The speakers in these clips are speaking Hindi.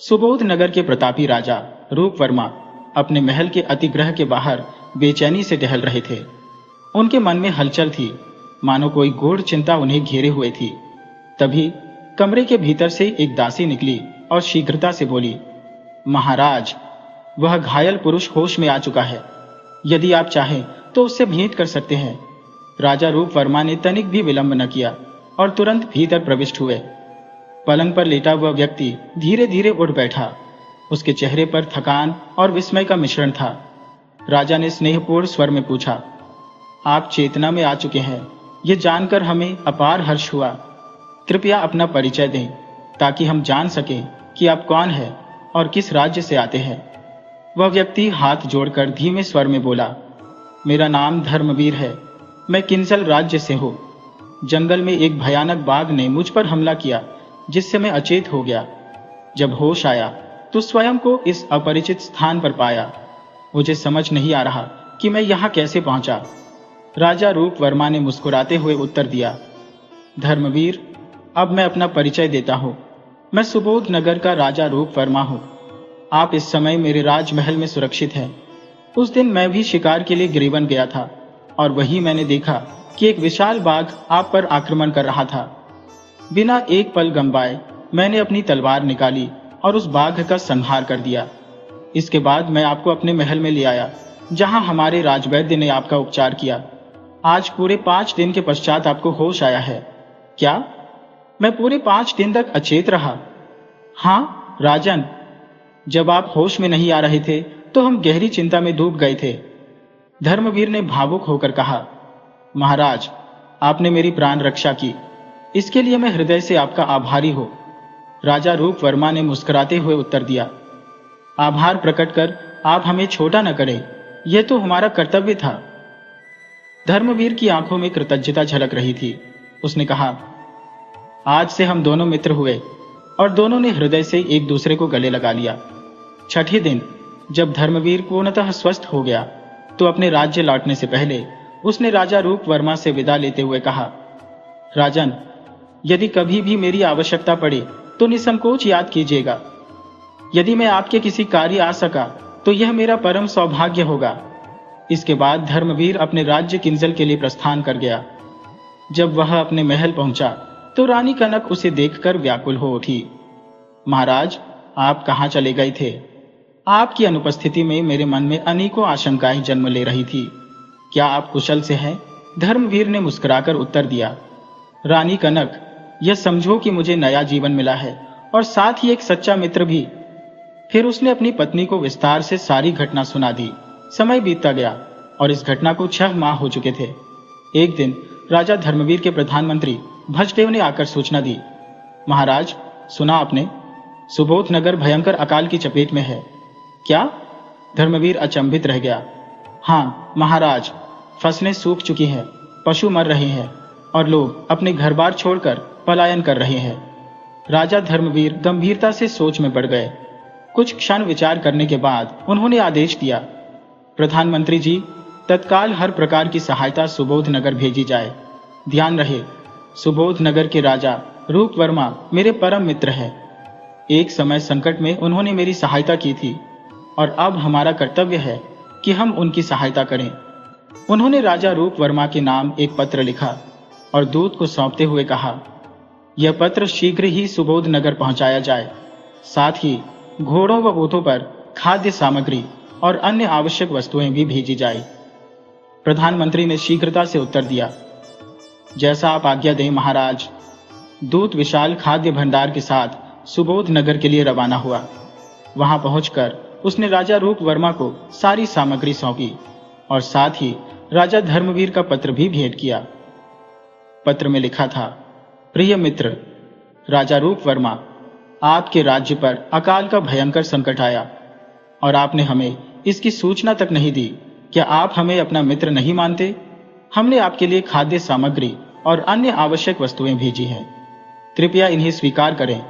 सुबोध नगर के प्रतापी राजा रूप वर्मा अपने महल के अतिग्रह के बाहर बेचैनी से टहल रहे थे। उनके मन में हलचल थी, मानो कोई गूढ़ चिंता उन्हें घेरे हुए थी। तभी कमरे के भीतर से एक दासी निकली और शीघ्रता से बोली, महाराज, वह घायल पुरुष होश में आ चुका है। यदि आप चाहें तो उससे भेंट कर सकते हैं। राजा रूप वर्मा ने तनिक भी विलंब न किया और तुरंत भीतर प्रविष्ट हुए। पलंग पर लेटा हुआ व्यक्ति धीरे धीरे उठ बैठा। उसके चेहरे पर थकान और विस्मय का मिश्रण था। राजा ने स्नेहपूर्ण स्वर में पूछा, आप चेतना में आ चुके हैं, ये जानकर हमें अपार हर्ष हुआ। कृपया अपना परिचय दें ताकि हम जान सकें कि आप कौन हैं और किस राज्य से आते हैं। वह व्यक्ति हाथ जोड़कर धीमे स्वर में बोला, मेरा नाम धर्मवीर है, मैं किंजल राज्य से हूँ। जंगल में एक भयानक बाघ ने मुझ पर हमला किया, जिससे मैं अचेत हो गया। जब होश आया तो स्वयं को इस अपरिचित स्थान पर पाया। मुझे समझ नहीं आ रहा कि मैं यहाँ कैसे पहुंचा। राजा रूप वर्मा ने मुस्कुराते हुए उत्तर दिया, धर्मवीर, अब मैं अपना परिचय देता हूँ। मैं सुबोध नगर का राजा रूप वर्मा हूँ। आप इस समय मेरे राजमहल में सुरक्षित हैं। उस दिन मैं भी शिकार के लिए गिरिवन गया था और वहीं मैंने देखा कि एक विशाल बाघ आप पर आक्रमण कर रहा था। बिना एक पल गंवाए मैंने अपनी तलवार निकाली और उस बाघ का संहार कर दिया। इसके बाद मैं आपको अपने महल में ले आया, जहां हमारे राजवैद्य ने आपका उपचार किया। आज पूरे 5 दिन के पश्चात आपको होश आया है। क्या मैं पूरे 5 दिन तक अचेत रहा? हाँ राजन, जब आप होश में नहीं आ रहे थे तो हम गहरी चिंता में डूब गए थे। धर्मवीर ने भावुक होकर कहा, महाराज, आपने मेरी प्राण रक्षा की, इसके लिए मैं हृदय से आपका आभारी हूं। राजा रूप वर्मा ने मुस्कुराते हुए उत्तर दिया, आभार प्रकट कर आप हमें छोटा न करें, यह तो हमारा कर्तव्य था। धर्मवीर की आंखों में कृतज्ञता झलक रही थी। उसने कहा, आज से हम दोनों मित्र हुए और दोनों ने हृदय से एक दूसरे को गले लगा लिया। छठे दिन जब धर्मवीर पूर्णतः स्वस्थ हो गया तो अपने राज्य लौटने से पहले उसने राजा रूप वर्मा से विदा लेते हुए कहा, राजन, यदि कभी भी मेरी आवश्यकता पड़े तो निसंकोच याद कीजिएगा। यदि मैं आपके किसी कार्य आ सका तो यह मेरा परम सौभाग्य होगा। इसके बाद धर्मवीर अपने राज्य किंजल के लिए प्रस्थान कर गया। जब वह अपने महल पहुंचा तो रानी कनक उसे देखकर व्याकुल हो उठी। महाराज, आप कहां चले गए थे? आपकी अनुपस्थिति में मेरे मन में अनेकों आशंकाएं जन्म ले रही थी। क्या आप कुशल से हैं? धर्मवीर ने मुस्कुराकर उत्तर दिया, रानी कनक, यह समझो कि मुझे नया जीवन मिला है और साथ ही एक सच्चा मित्र भी। फिर उसने अपनी पत्नी को विस्तार से सारी घटना सुना दी। समय बीतता गया और इस घटना को 6 माह हो चुके थे। एक दिन राजा धर्मवीर के प्रधानमंत्री भजदेव ने आकर सूचना दी, महाराज, सुना आपने? सुबोध नगर भयंकर अकाल की चपेट में है। क्या? धर्मवीर अचंभित रह गया। हाँ महाराज, फसलें सूख चुकी हैं, पशु मर रहे हैं और लोग अपने घर बार छोड़कर पलायन कर रहे हैं। राजा धर्मवीर गंभीरता से सोच में पड़ गए। कुछ क्षण विचार करने के बाद उन्होंने आदेश दिया, प्रधानमंत्री जी, तत्काल हर प्रकार की सहायता सुबोध नगर भेजी जाए। ध्यान रहे, सुबोध नगर के राजा रूप वर्मा मेरे परम मित्र हैं। एक समय संकट में उन्होंने मेरी सहायता की थी और अब हमारा कर्तव्य है कि हम उनकी सहायता करें। उन्होंने राजा रूप वर्मा के नाम एक पत्र लिखा और दूत को सौंपते हुए कहा, यह पत्र शीघ्र ही सुबोध नगर पहुंचाया जाए। साथ ही घोड़ों व ऊँटों पर खाद्य सामग्री और अन्य आवश्यक वस्तुएं भी भेजी जाए। प्रधानमंत्री ने शीघ्रता से उत्तर दिया, जैसा आप आज्ञा दें महाराज। दूत विशाल खाद्य भंडार के साथ सुबोध नगर के लिए रवाना हुआ। वहां पहुंचकर उसने राजा रूप वर्मा को सारी सामग्री सौंपी और साथ ही राजा धर्मवीर का पत्र भी भेंट किया। पत्र में लिखा था, प्रिय मित्र, राजा रूप वर्मा, आपके राज्य पर अकाल का भयंकर संकट आया और आपने हमें इसकी सूचना तक नहीं दी। क्या आप हमें अपना मित्र नहीं मानते? हमने आपके लिए खाद्य सामग्री और अन्य आवश्यक वस्तुएं भेजी हैं। कृपया इन्हें स्वीकार करें।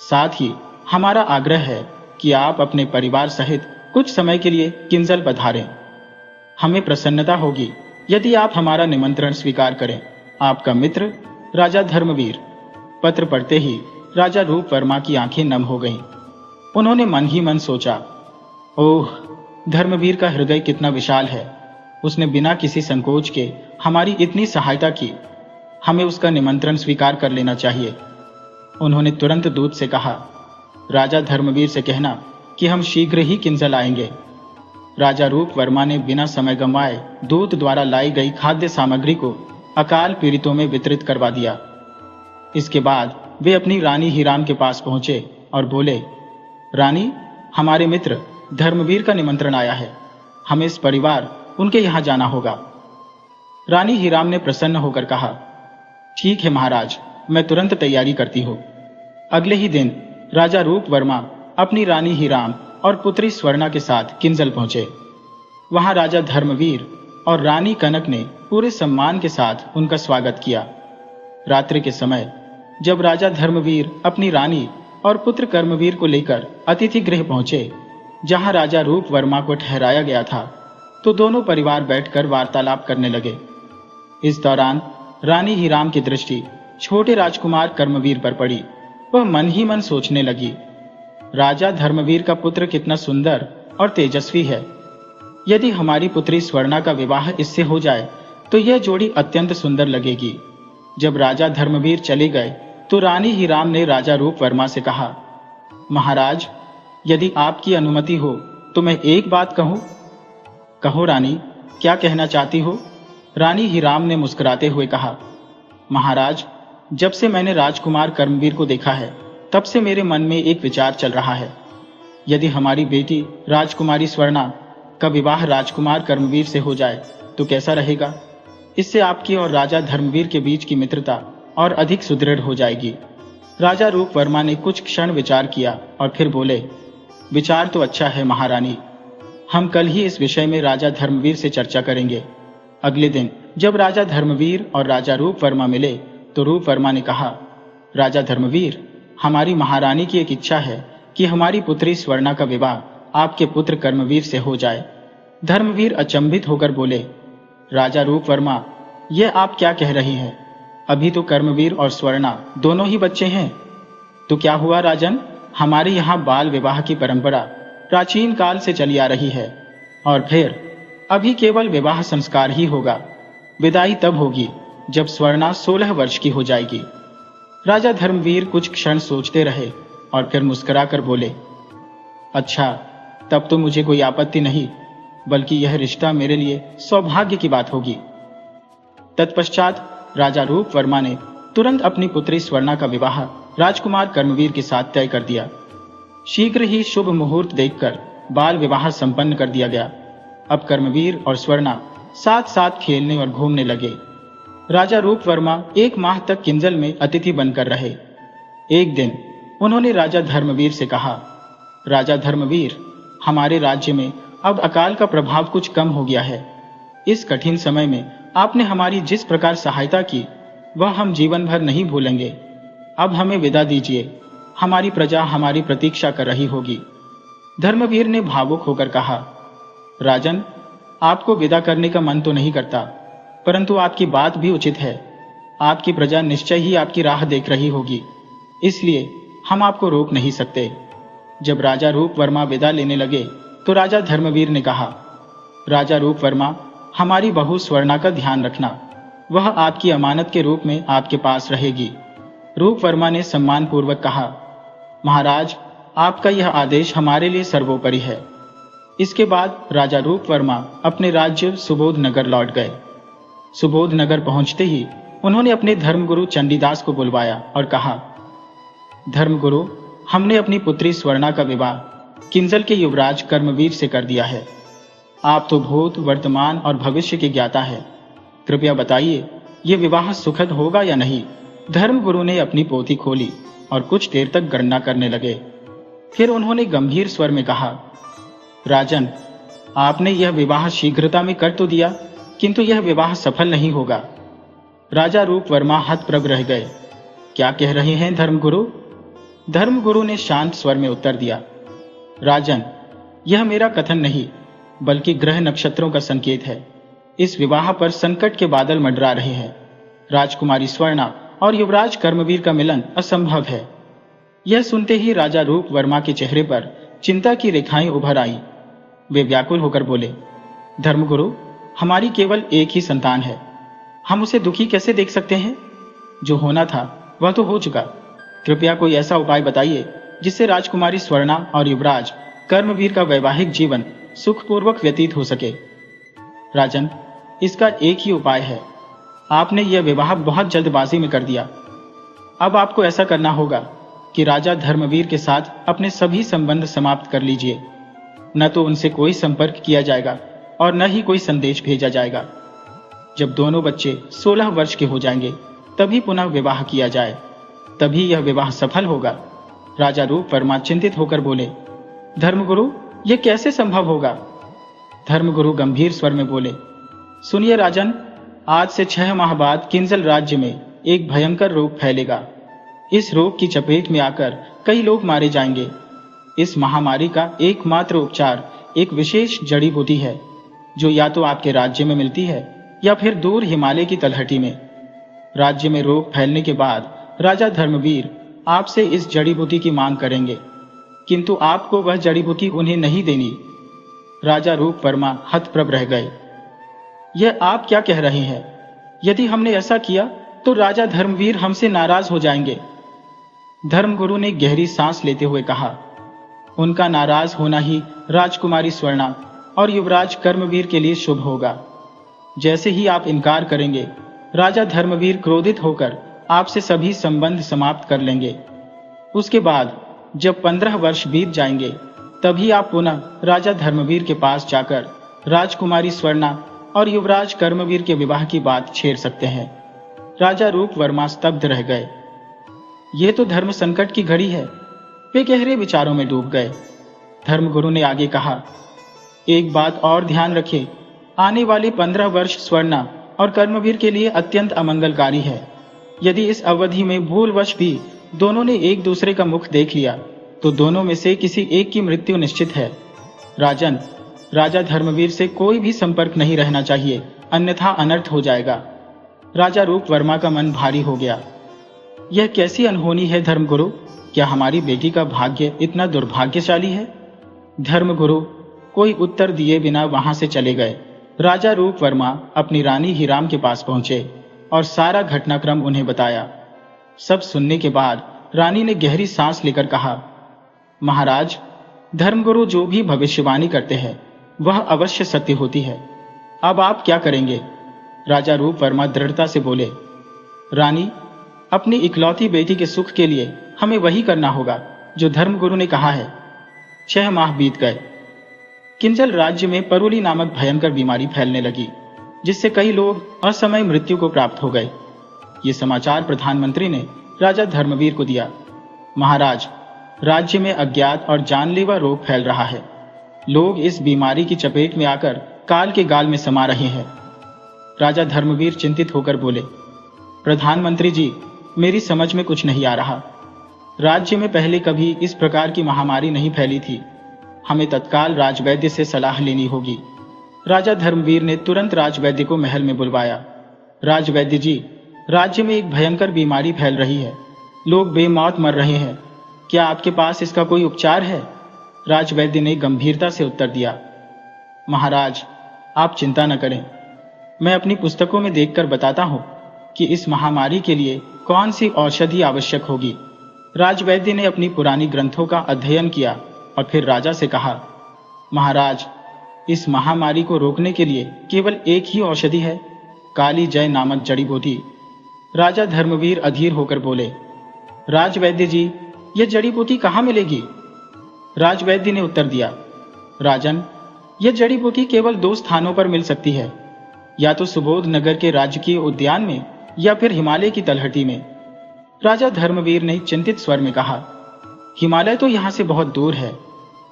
साथ ही हमारा आग्रह है कि आप अपने परिवार सहित कुछ समय के लिए किंजल पधारें। हमें प्रसन्नता होगी यदि आप हमारा निमंत्रण स्वीकार करें। आपका मित्र राजा धर्मवीर। पत्र पढ़ते ही राजा रूप वर्मा की आंखें नम हो गईं। उन्होंने मन ही मन सोचा, ओह, धर्मवीर का हृदय कितना विशाल है। उसने बिना किसी संकोच के हमारी इतनी सहायता की। हमें उसका निमंत्रण स्वीकार कर लेना चाहिए। उन्होंने तुरंत दूत से कहा, राजा धर्मवीर से कहना कि हम शीघ्र ही किंजल आएंगे। राजा रूप वर्मा ने बिना समय गंवाए दूत द्वारा लाई गई खाद्य सामग्री को अकाल पीड़ितों में वितरित करवा दिया। इसके बाद वे अपनी रानी हीराम के पास पहुंचे और बोले, रानी, हमारे मित्र धर्मवीर का निमंत्रण आया है। हमें इस परिवार उनके यहाँ जाना होगा। रानी हीराम ने प्रसन्न होकर कहा, ठीक है महाराज, मैं तुरंत तैयारी करती हूँ। अगले ही दिन राजा रूप वर्मा अपनी रानी हीराम और पुत्री स्वर्णा के साथ किंजल पहुंचे। वहां राजा धर्मवीर और रानी कनक ने पूरे सम्मान के साथ उनका स्वागत किया। रात्रि के समय जब राजा धर्मवीर अपनी रानी और पुत्र कर्मवीर को लेकर अतिथि गृह पहुंचे, जहां राजा रूप वर्मा को ठहराया गया था, तो दोनों परिवार बैठकर वार्तालाप करने लगे। इस दौरान रानी हीराम की दृष्टि छोटे राजकुमार कर्मवीर पर पड़ी। वह मन ही मन सोचने लगी, राजा धर्मवीर का पुत्र कितना सुंदर और तेजस्वी है। यदि हमारी पुत्री स्वर्णा का विवाह इससे हो जाए तो यह जोड़ी अत्यंत सुंदर लगेगी। जब राजा धर्मवीर चले गए तो रानी हीराम ने राजा रूप वर्मा से कहा, महाराज, यदि आपकी अनुमति हो तो मैं एक बात कहूं। कहो रानी, क्या कहना चाहती हो? रानी हीराम ने मुस्कुराते हुए कहा, महाराज, जब से मैंने राजकुमार कर्मवीर को देखा है तब से मेरे मन में एक विचार चल रहा है। यदि हमारी बेटी राजकुमारी स्वर्णा का विवाह राजकुमार कर्मवीर से हो जाए तो कैसा रहेगा? इससे आपकी और राजा धर्मवीर के बीच की मित्रता और अधिक सुदृढ़ हो जाएगी। राजा रूप वर्मा ने कुछ क्षण विचार किया और फिर बोले, विचार तो अच्छा है महारानी। हम कल ही इस विषय में राजा धर्मवीर से चर्चा करेंगे। अगले दिन जब राजा धर्मवीर और राजा रूप वर्मा मिले तो रूप वर्मा ने कहा, राजा धर्मवीर, हमारी महारानी की एक इच्छा है कि हमारी पुत्री स्वर्णा का विवाह आपके पुत्र कर्मवीर से हो जाए। धर्मवीर अचंभित होकर बोले, राजा रूप वर्मा, यह आप क्या कह रही हैं? अभी तो कर्मवीर और स्वर्णा दोनों ही बच्चे हैं। तो क्या हुआ राजन, हमारे यहाँ बाल विवाह की परंपरा प्राचीन काल से चली आ रही है और फिर अभी केवल विवाह संस्कार ही होगा। विदाई तब होगी जब स्वर्णा 16 वर्ष की हो जाएगी। राजा धर्मवीर कुछ क्षण सोचते रहे और फिर मुस्कुराकर बोले, अच्छा, तब तो मुझे कोई आपत्ति नहीं, बल्कि यह रिश्ता मेरे लिए सौभाग्य की बात होगी। तत्पश्चात राजा रूप वर्मा ने तुरंत अपनी पुत्री स्वर्णा का विवाह राजकुमार कर्मवीर के साथ तय कर दिया। शीघ्र ही शुभ मुहूर्त देखकर बाल विवाह संपन्न कर दिया गया। अब कर्मवीर और स्वर्णा साथ साथ खेलने और घूमने लगे। राजा रूप वर्मा 1 माह तक किंजल में अतिथि बनकर रहे। एक दिन उन्होंने राजा धर्मवीर से कहा, राजा धर्मवीर, हमारे राज्य में अब अकाल का प्रभाव कुछ कम हो गया है। इस कठिन समय में आपने हमारी जिस प्रकार सहायता की वह हम जीवन भर नहीं भूलेंगे। अब हमें विदा दीजिए, हमारी प्रजा हमारी प्रतीक्षा कर रही होगी। धर्मवीर ने भावुक होकर कहा, राजन, आपको विदा करने का मन तो नहीं करता, परंतु आपकी बात भी उचित है। आपकी प्रजा निश्चय ही आपकी राह देख रही होगी, इसलिए हम आपको रोक नहीं सकते। जब राजा रूप वर्मा विदा लेने लगे तो राजा धर्मवीर ने कहा, राजा रूप वर्मा, हमारी बहू स्वर्णा का ध्यान रखना। वह आपकी अमानत के रूप में आपके पास रहेगी। रूप वर्मा ने सम्मान पूर्वक कहा, महाराज, आपका यह आदेश हमारे लिए सर्वोपरि है। इसके बाद राजा रूप वर्मा अपने राज्य सुबोध नगर लौट गए। सुबोध नगर पहुंचते ही उन्होंने अपने धर्मगुरु चंडीदास को बुलवाया और कहा, धर्मगुरु, हमने अपनी पुत्री स्वर्णा का विवाह किंजल के युवराज कर्मवीर से कर दिया है। आप तो भूत, वर्तमान और भविष्य के ज्ञाता है। कृपया बताइए, यह विवाह सुखद होगा या नहीं? धर्मगुरु ने अपनी पोथी खोली और कुछ देर तक गणना करने लगे। फिर उन्होंने गंभीर स्वर में कहा, राजन, आपने यह विवाह शीघ्रता में कर तो दिया, किंतु यह विवाह सफल नहीं होगा। राजा रूप वर्मा हतप्रभ रह गए। क्या कह रहे हैं धर्मगुरु? धर्मगुरु ने शांत स्वर में उत्तर दिया, राजन, यह मेरा कथन नहीं बल्कि ग्रह नक्षत्रों का संकेत है। इस विवाह पर संकट के बादल मंडरा रहे हैं। राजकुमारी स्वर्णा और युवराज कर्मवीर का मिलन असंभव है। यह सुनते ही राजा रूप वर्मा के चेहरे पर चिंता की रेखाएं उभर आई। वे व्याकुल होकर बोले, धर्मगुरु, हमारी केवल एक ही संतान है, हम उसे दुखी कैसे देख सकते हैं? जो होना था वह तो हो चुका। कृपया कोई ऐसा उपाय बताइए जिससे राजकुमारी स्वर्णा और युवराज कर्मवीर का वैवाहिक जीवन सुखपूर्वक व्यतीत हो सके। राजन, इसका एक ही उपाय है। आपने यह विवाह बहुत जल्दबाजी में कर दिया। अब आपको ऐसा करना होगा कि राजा धर्मवीर के साथ अपने सभी संबंध समाप्त कर लीजिए। न तो उनसे कोई संपर्क किया जाएगा और न ही कोई संदेश भेजा जाएगा। जब दोनों बच्चे 16 वर्ष के हो जाएंगे तभी पुनः विवाह किया जाए, तभी यह विवाह सफल होगा। राजा रूप वर्मा चिंतित होकर बोले, धर्मगुरु, यह कैसे संभव होगा? धर्मगुरु गंभीर स्वर में बोले, सुनिए राजन, आज से 6 माह बाद किंजल राज्य में एक भयंकर रोग फैलेगा। इस रोग की चपेट में आकर कई लोग मारे जाएंगे। इस महामारी का एकमात्र उपचार एक विशेष जड़ी बूटी है, जो या तो आपके राज्य में मिलती है या फिर दूर हिमालय की तलहटी में। राज्य में रोग फैलने के बाद राजा धर्मवीर आपसे इस जड़ी बूटी की मांग करेंगे, किंतु आपको वह जड़ी बूटी उन्हें नहीं देनी। राजा रूप वर्मा हतप्रभ रह गए। यह आप क्या कह रहे हैं? यदि हमने ऐसा किया तो राजा धर्मवीर हमसे नाराज हो जाएंगे। धर्मगुरु ने गहरी सांस लेते हुए कहा, उनका नाराज होना ही राजकुमारी स्वर्णा और युवराज कर्मवीर के लिए शुभ होगा। जैसे ही आप इनकार करेंगे, राजा धर्मवीर क्रोधित होकर आपसे सभी संबंध समाप्त कर लेंगे। उसके बाद जब 15 वर्ष बीत जाएंगे, तभी आप पुनः राजा धर्मवीर के पास जाकर राजकुमारी स्वर्णा और युवराज कर्मवीर के विवाह की बात छेड़ सकते हैं। राजा रूप वर्मा स्तब्ध रह गए। ये तो धर्म संकट की घड़ी है। वे गहरे विचारों में डूब गए। धर्मगुरु ने आगे कहा, एक बात और ध्यान रखिए, आने वाले 15 वर्ष स्वर्णा और कर्मवीर के लिए अत्यंत अमंगलकारी है। यदि इस अवधि में भूलवश भी दोनों ने एक दूसरे का मुख देख लिया तो दोनों में से किसी एक की मृत्यु निश्चित है। राजन, राजा धर्मवीर से कोई भी संपर्क नहीं रहना चाहिए, अन्यथा अनर्थ हो जाएगा। राजा रूप वर्मा का मन भारी हो गया। यह कैसी अनहोनी है धर्मगुरु? क्या हमारी बेटी का भाग्य इतना दुर्भाग्यशाली है? धर्मगुरु कोई उत्तर दिए बिना वहां से चले गए। राजा रूप वर्मा अपनी रानी हीराम के पास पहुंचे और सारा घटनाक्रम उन्हें बताया। सब सुनने के बाद रानी ने गहरी सांस लेकर कहा, महाराज, धर्मगुरु जो भी भविष्यवाणी करते हैं वह अवश्य सत्य होती है। अब आप क्या करेंगे? राजा रूप वर्मा दृढ़ता से बोले, रानी, अपनी इकलौती बेटी के सुख के लिए हमें वही करना होगा जो धर्मगुरु ने कहा है। 6 माह बीत गए। किंजल राज्य में परुली नामक भयंकर बीमारी फैलने लगी, जिससे कई लोग असमय मृत्यु को प्राप्त हो गए। ये समाचार प्रधानमंत्री ने राजा धर्मवीर को दिया। महाराज, राज्य में अज्ञात और जानलेवा रोग फैल रहा है। लोग इस बीमारी की चपेट में आकर काल के गाल में समा रहे हैं। राजा धर्मवीर चिंतित होकर बोले, प्रधानमंत्री जी, मेरी समझ में कुछ नहीं आ रहा। राज्य में पहले कभी इस प्रकार की महामारी नहीं फैली थी। हमें तत्काल राजवैद्य से सलाह लेनी होगी। राजा धर्मवीर ने तुरंत राजवैद्य को महल में बुलवाया। राजवैद्य जी, राज्य में एक भयंकर बीमारी फैल रही है। लोग बेमौत मर रहे हैं। क्या आपके पास इसका कोई उपचार है? राजवैद्य ने गंभीरता से उत्तर दिया, महाराज, आप चिंता न करें। मैं अपनी पुस्तकों में देखकर बताता हूं कि इस महामारी के लिए कौन सी औषधि आवश्यक होगी। राजवैद्य ने अपनी पुरानी ग्रंथों का अध्ययन किया और फिर राजा से कहा, महाराज, इस महामारी को रोकने के लिए केवल एक ही औषधि है, काली जय नामक जड़ी बूटी। राजा धर्मवीर अधीर होकर बोले, राजवैद्य जी, यह जड़ी बूटी कहाँ मिलेगी? राजवैद्य ने उत्तर दिया, राजन, यह जड़ी बूटी केवल 2 स्थानों पर मिल सकती है, या तो सुबोध नगर के राजकीय उद्यान में या फिर हिमालय की तलहटी में। राजा धर्मवीर ने चिंतित स्वर में कहा, हिमालय तो यहां से बहुत दूर है।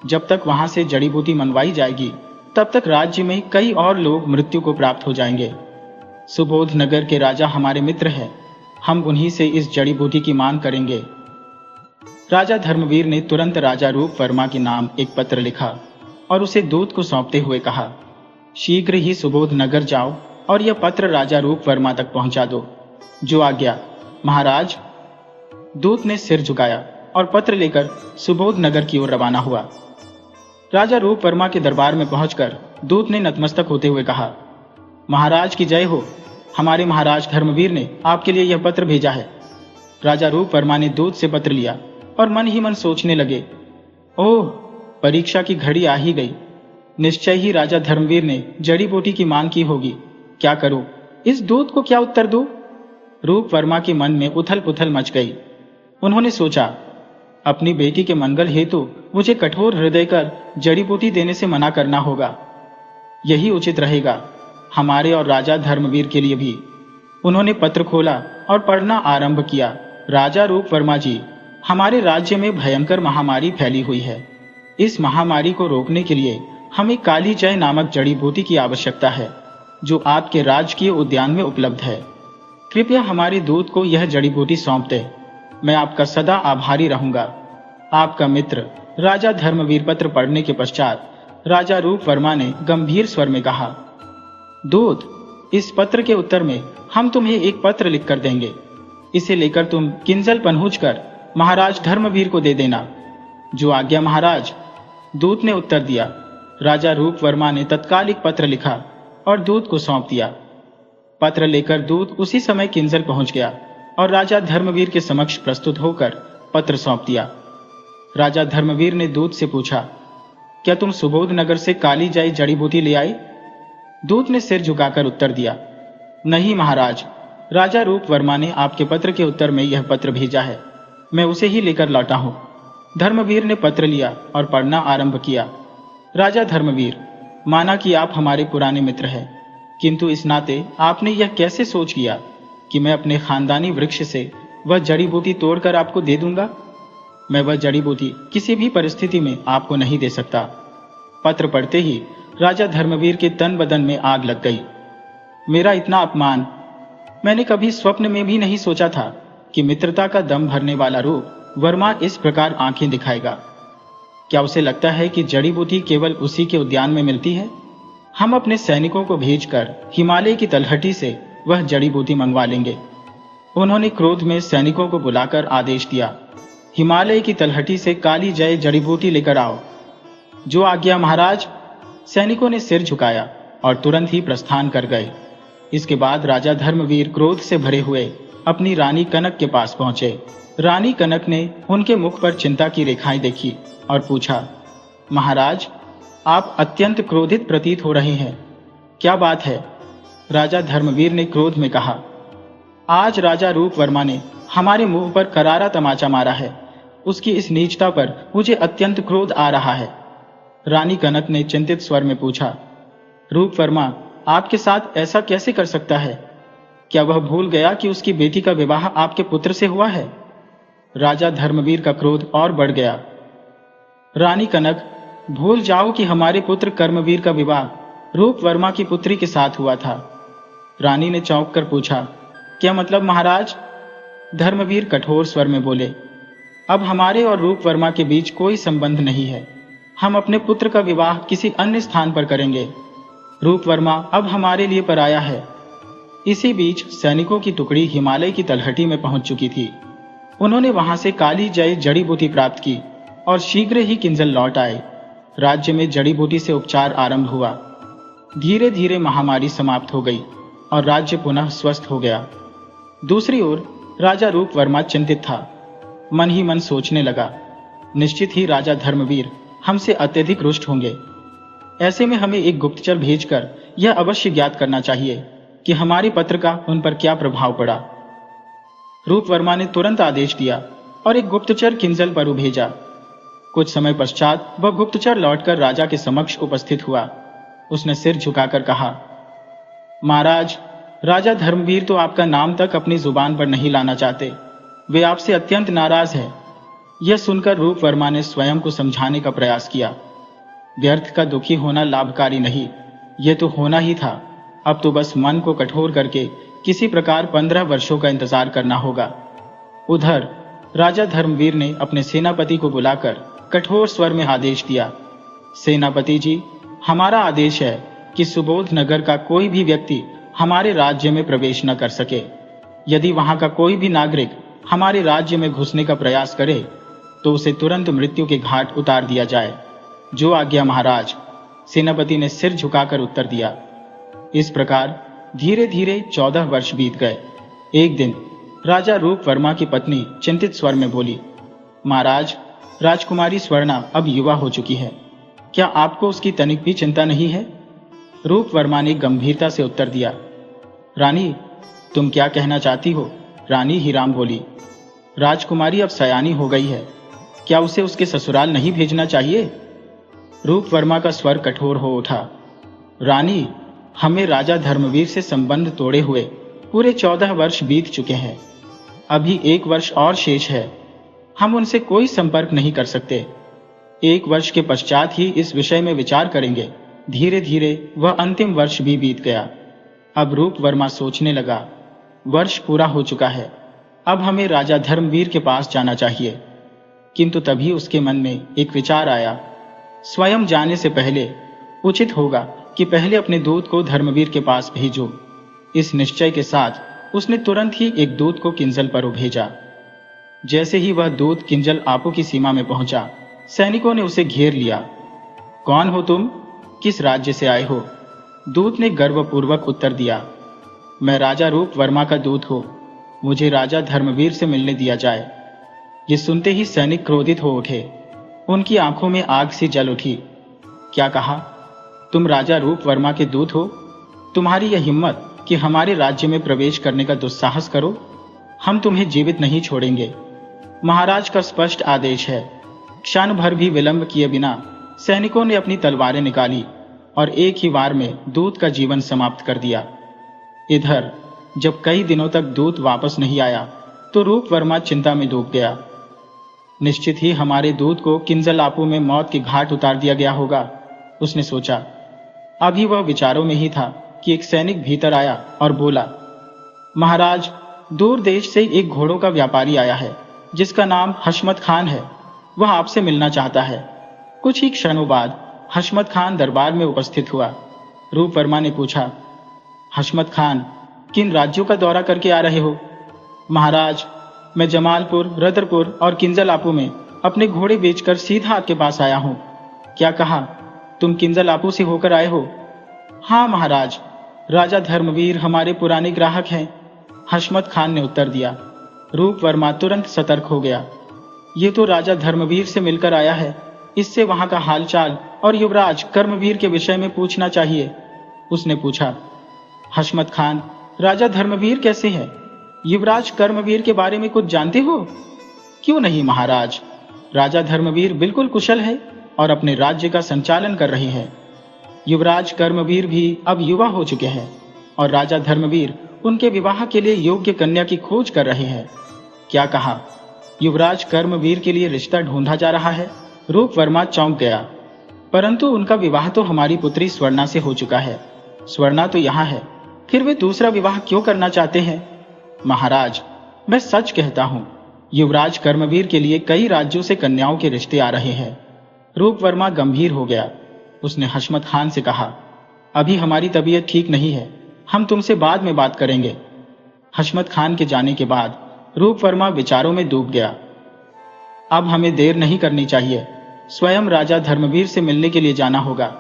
जब तक वहां से जड़ी बूटी मनवाई जाएगी तब तक राज्य में कई और लोग मृत्यु को प्राप्त हो जाएंगे। सुबोध नगर के राजा हमारे मित्र हैं, हम उन्हीं से इस जड़ी बूटी की मांग करेंगे। राजा धर्मवीर ने तुरंत राजा रूप वर्मा के नाम एक पत्र लिखा और उसे दूत को सौंपते हुए कहा, शीघ्र ही सुबोध नगर जाओ और यह पत्र राजा रूप वर्मा तक पहुंचा दो। जो आज्ञा, महाराज। दूत ने सिर झुकाया और पत्र लेकर सुबोध नगर की ओर रवाना हुआ। राजा रूप वर्मा के दरबार में पहुंचकर दूत ने नतमस्तक होते हुए कहा, महाराज की जय हो, हमारे महाराज धर्मवीर ने आपके लिए यह पत्र भेजा है। राजा रूप वर्मा ने दूत से पत्र लिया और मन ही मन सोचने लगे, ओह, परीक्षा की घड़ी आ ही गई। निश्चय ही राजा धर्मवीर ने जड़ी बूटी की मांग की होगी। क्या करूं, इस दूत को क्या उत्तर दूं? रूप वर्मा के मन में उथल पुथल मच गई। उन्होंने सोचा, अपनी बेटी के मंगल हेतु मुझे कठोर हृदय कर जड़ी बूटी देने से मना करना होगा। यही उचित रहेगा हमारे और राजा धर्मवीर के लिए भी। उन्होंने पत्र खोला और पढ़ना आरंभ किया। राजा रूप वर्मा जी, हमारे राज्य में भयंकर महामारी फैली हुई है। इस महामारी को रोकने के लिए हमें काली जय नामक जड़ी बूटी की आवश्यकता है, जो आपके राजकीय उद्यान में उपलब्ध है। कृपया हमारे दूत को यह जड़ी बूटी सौंप दे। मैं आपका सदा आभारी रहूंगा। आपका मित्र। राजा धर्मवीर। पत्र पढ़ने के पश्चात राजा रूप वर्मा ने गंभीर स्वर में कहा, दूत, इस पत्र के उत्तर में हम तुम्हें एक पत्र लिखकर देंगे। इसे लेकर तुम किंजल पनहुज कर महाराज धर्मवीर को दे देना। जो आज्ञा महाराज। दूत ने उत्तर दिया। राजा रूप वर्मा ने तत्काल एक पत्र लिखा और दूत को सौंप दिया। पत्र लेकर दूत उसी समय किंजल पहुंच गया और राजा धर्मवीर के समक्ष प्रस्तुत होकर पत्र सौंप दिया। राजा धर्मवीर ने दूत से पूछा, क्या तुम सुबोध नगर से काली जाई जड़ी बूटी ले आए? दूत ने सिर झुकाकर उत्तर दिया, नहीं महाराज, राजा रूप वर्मा ने आपके पत्र के उत्तर में यह पत्र भेजा है। मैं उसे ही लेकर लौटा हूं। धर्मवीर ने पत्र लिया और पढ़ना आरंभ किया। राजा धर्मवीर, माना कि आप हमारे पुराने मित्र हैं, किंतु इस नाते आपने यह कैसे सोच किया कि मैं अपने खानदानी वृक्ष से वह जड़ी बूटी तोड़कर आपको दे दूंगा? मैं वह जड़ी बूटी किसी भी परिस्थिति में आपको नहीं दे सकता। पत्र पढ़ते ही राजा धर्मवीर के तन बदन में आग लग गई। मेरा इतना अपमान! मैंने कभी स्वप्न में भी नहीं सोचा था कि मित्रता का दम भरने वाला रूप वर्मा इस प्रकार आंखें दिखाएगा। क्या उसे लगता है कि जड़ी बूटी केवल उसी के उद्यान में मिलती है? हम अपने सैनिकों को भेजकर हिमालय की तलहटी से वह जड़ी बूटी मंगवा लेंगे। उन्होंने क्रोध में सैनिकों को बुलाकर आदेश दिया, हिमालय की तलहटी से काली जय जड़ी बूटी लेकर आओ। जो आज्ञा महाराज। सैनिकों ने सिर झुकाया और तुरंत ही प्रस्थान कर गए। इसके बाद राजा धर्मवीर क्रोध से भरे हुए अपनी रानी कनक के पास पहुंचे। रानी कनक ने उनके मुख पर चिंता की रेखाएं देखी और पूछा, महाराज, आप अत्यंत क्रोधित प्रतीत हो रहे हैं, क्या बात है? राजा धर्मवीर ने क्रोध में कहा, आज राजा रूप वर्मा ने हमारे मुंह पर करारा तमाचा मारा है। उसकी इस नीचता पर मुझे अत्यंत क्रोध आ रहा है। रानी कनक ने चिंतित स्वर में पूछा, रूप वर्मा आपके साथ ऐसा कैसे कर सकता है? क्या वह भूल गया कि उसकी बेटी का विवाह आपके पुत्र से हुआ है? राजा धर्मवीर का क्रोध और बढ़ गया। रानी कनक, भूल जाओ कि हमारे पुत्र कर्मवीर का विवाह रूप वर्मा की पुत्री के साथ हुआ था। रानी ने चौंक कर पूछा, क्या मतलब महाराज? धर्मवीर कठोर स्वर में बोले, अब हमारे और रूप वर्मा के बीच कोई संबंध नहीं है। हम अपने पुत्र का विवाह किसी अन्य स्थान पर करेंगे। रूप वर्मा अब हमारे लिए पराया है। इसी बीच सैनिकों की टुकड़ी हिमालय की तलहटी में पहुंच चुकी थी। उन्होंने वहां से काली जय जड़ी बूटी प्राप्त की और शीघ्र ही किंजल लौट आए। राज्य में जड़ी बूटी से उपचार आरंभ हुआ। धीरे धीरे महामारी समाप्त हो गई और राज्य पुनः स्वस्थ हो गया। दूसरी ओर राजा रूप वर्मा चिंतित था। मन ही मन सोचने लगा, निश्चित ही राजा धर्मवीर हमसे अत्यधिक रुष्ट होंगे। ऐसे में हमें एक गुप्तचर भेजकर यह अवश्य ज्ञात करना चाहिए कि हमारे पत्र का उन पर क्या प्रभाव पड़ा। रूप वर्मा ने तुरंत आदेश दिया और एक गुप्तचर किंजल पर भेजा। कुछ समय पश्चात वह गुप्तचर लौटकर राजा के समक्ष उपस्थित हुआ। उसने सिर झुकाकर कहा, महाराज, राजा धर्मवीर तो आपका नाम तक अपनी जुबान पर नहीं लाना चाहते। वे आपसे अत्यंत नाराज है। यह सुनकर रूप वर्मा ने स्वयं को समझाने का प्रयास किया। व्यर्थ का दुखी होना लाभकारी नहीं, यह तो होना ही था। अब तो बस मन को कठोर करके किसी प्रकार 15 वर्षों का इंतजार करना होगा। उधर राजा धर्मवीर ने अपने सेनापति को बुलाकर कठोर स्वर में आदेश दिया, सेनापति जी, हमारा आदेश है कि सुबोध नगर का कोई भी व्यक्ति हमारे राज्य में प्रवेश न कर सके। यदि वहां का कोई भी नागरिक हमारे राज्य में घुसने का प्रयास करे तो उसे तुरंत मृत्यु के घाट उतार दिया जाए। जो आज्ञा महाराज, सेनापति ने सिर झुकाकर उत्तर दिया। इस प्रकार धीरे धीरे 14 वर्ष बीत गए। एक दिन राजा रूप वर्मा की पत्नी चिंतित स्वर में बोली, महाराज, राजकुमारी स्वर्णा अब युवा हो चुकी है, क्या आपको उसकी तनिक भी चिंता नहीं है? रूप वर्मा ने गंभीरता से उत्तर दिया, रानी, तुम क्या कहना चाहती हो? रानी हीराम बोली, राजकुमारी अब सयानी हो गई है, क्या उसे उसके ससुराल नहीं भेजना चाहिए? रूप वर्मा का स्वर कठोर हो उठा, रानी, हमें राजा धर्मवीर से संबंध तोड़े हुए पूरे 14 वर्ष बीत चुके हैं। अभी 1 वर्ष और शेष है। हम उनसे कोई संपर्क नहीं कर सकते। 1 वर्ष के पश्चात ही इस विषय में विचार करेंगे। धीरे धीरे वह अंतिम वर्ष भी बीत गया। अब रूप वर्मा सोचने लगा, वर्ष पूरा हो चुका है, अब हमें राजा धर्मवीर के पास जाना चाहिए। किंतु तभी उसके मन में एक विचार आया, स्वयं जाने से पहले उचित होगा कि पहले अपने दूत को धर्मवीर के पास भेजो। इस निश्चय के साथ उसने तुरंत ही एक दूत को किंजल पर भेजा। जैसे ही वह दूत किंजल आपू की सीमा में पहुंचा, सैनिकों ने उसे घेर लिया। कौन हो तुम? किस राज्य से आए हो? दूत ने गर्वपूर्वक उत्तर दिया, मैं राजा रूप वर्मा का दूत हूं, मुझे राजा धर्मवीर से मिलने दिया जाए। ये सुनते ही सैनिक क्रोधित हो उठे, उनकी आंखों में आग सी जल उठी। क्या कहा? तुम राजा रूप वर्मा के दूत हो? तुम्हारी यह हिम्मत कि हमारे राज्य में प्रवेश करने का दुस्साहस करो? हम तुम्हें जीवित नहीं छोड़ेंगे। महाराज का स्पष्ट आदेश है। क्षण भर भी विलंब किए बिना सैनिकों ने अपनी तलवारें निकाली और एक ही वार में दूत का जीवन समाप्त कर दिया। इधर जब कई दिनों तक दूत वापस नहीं आया तो रूप वर्मा चिंता में डूब गया। निश्चित ही हमारे दूत को किंजल आपू में मौत के घाट उतार दिया गया होगा, उसने सोचा। अभी वह विचारों में ही था कि एक सैनिक भीतर आया और बोला, महाराज, दूर देश से एक घोड़ों का व्यापारी आया है जिसका नाम हशमत खान है, वह आपसे मिलना चाहता है। कुछ ही क्षणों बाद हशमत खान दरबार में उपस्थित हुआ। रूप वर्मा ने पूछा, हशमत खान, किन राज्यों का दौरा करके आ रहे हो? महाराज, मैं जमालपुर, रदरपुर और किंजल आपू में अपने घोड़े बेचकर सीधा आपके पास आया हूं। क्या कहा? तुम किंजल आपू से होकर आए हो? हाँ महाराज, राजा धर्मवीर हमारे पुराने ग्राहक हैं, हशमत खान ने उत्तर दिया। रूप वर्मा तुरंत सतर्क हो गया। ये तो राजा धर्मवीर से मिलकर आया है, इससे वहां का हालचाल और युवराज कर्मवीर के विषय में पूछना चाहिए। उसने पूछा, हशमत खान, राजा धर्मवीर कैसे हैं? युवराज कर्मवीर के बारे में कुछ जानते हो? क्यों नहीं महाराज, राजा धर्मवीर बिल्कुल कुशल है और अपने राज्य का संचालन कर रहे हैं। युवराज कर्मवीर भी अब युवा हो चुके हैं और राजा धर्मवीर उनके विवाह के लिए योग्य कन्या की खोज कर रहे हैं। क्या कहा? युवराज कर्मवीर के लिए रिश्ता ढूंढा जा रहा है? रूप वर्मा चौंक गया। परंतु उनका विवाह तो हमारी पुत्री स्वर्णा से हो चुका है। स्वर्णा तो यहाँ है, फिर वे दूसरा विवाह क्यों करना चाहते हैं? महाराज, मैं सच कहता हूँ, युवराज कर्मवीर के लिए कई राज्यों से कन्याओं के रिश्ते आ रहे हैं। रूप वर्मा गंभीर हो गया। उसने हशमत खान से कहा, अभी हमारी तबीयत ठीक नहीं है, हम तुमसे बाद में बात करेंगे। हशमत खान के जाने के बाद रूप वर्मा विचारों में डूब गया। अब हमें देर नहीं करनी चाहिए, स्वयं राजा धर्मवीर से मिलने के लिए जाना होगा।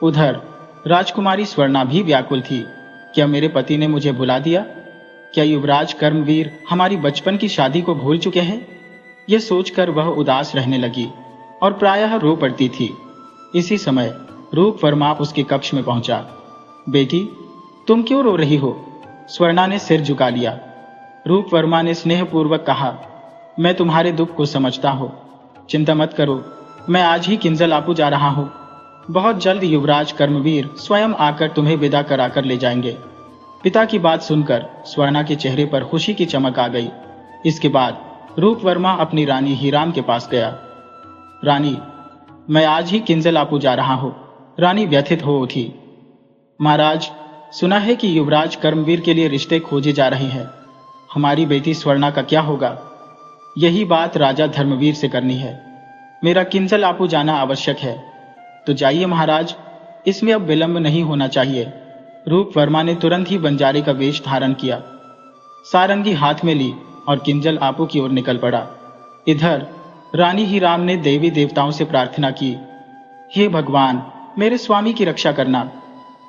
उधर राजकुमारी स्वर्णा भी व्याकुल थी। क्या मेरे पति ने मुझे भुला दिया? क्या युवराज कर्मवीर हमारी बचपन की शादी को भूल चुके हैं? यह सोचकर वह उदास रहने लगी और प्रायः रो पड़ती थी। इसी समय रूप वर्मा उसके कक्ष में पहुंचा। बेटी, तुम क्यों रो रही हो? स्वर्णा ने सिर झुका लिया। रूप वर्मा ने स्नेहपूर्वक कहा, मैं तुम्हारे दुख को समझता हूं, चिंता मत करो, मैं आज ही किंजल आपू जा रहा हूं। बहुत जल्द युवराज कर्मवीर स्वयं आकर तुम्हें विदा कराकर ले जाएंगे। पिता की बात सुनकर स्वर्णा के चेहरे पर खुशी की चमक आ गई। इसके बाद रूप वर्मा अपनी रानी हीराम के पास गया। रानी, मैं आज ही किंजल आपू जा रहा हूं। रानी व्यथित हो उठी। महाराज, सुना है कि युवराज कर्मवीर के लिए रिश्ते खोजे जा रहे हैं। हमारी बेटी स्वर्णा का क्या होगा? यही बात राजा धर्मवीर से करनी है। मेरा किंजल आपू जाना आवश्यक है। तो जाइए महाराज, इसमें अब विलंब नहीं होना चाहिए। रूप वर्मा ने तुरंत ही बंजारे का वेश धारण किया, सारंगी हाथ में ली और किंजल आपू की ओर निकल पड़ा। इधर रानी हीराम ने देवी देवताओं से प्रार्थना की, हे भगवान, मेरे स्वामी की रक्षा करना।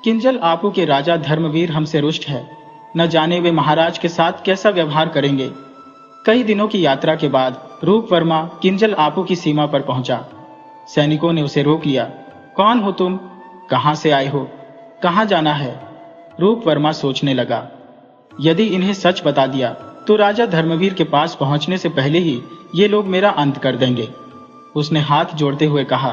किंजल आपू के राजा धर्मवीर हमसे रुष्ट है, न जाने वे महाराज के साथ कैसा व्यवहार करेंगे। कई दिनों की यात्रा के बाद रूपवर्मा किंजल आपू की सीमा पर पहुंचा। सैनिकों ने उसे रोक लिया। कौन हो तुम? कहां से आए हो? कहां जाना है? रूपवर्मा सोचने लगा, यदि इन्हें सच बता दिया तो राजा धर्मवीर के पास पहुंचने से पहले ही ये लोग मेरा अंत कर देंगे। उसने हाथ जोड़ते हुए कहा,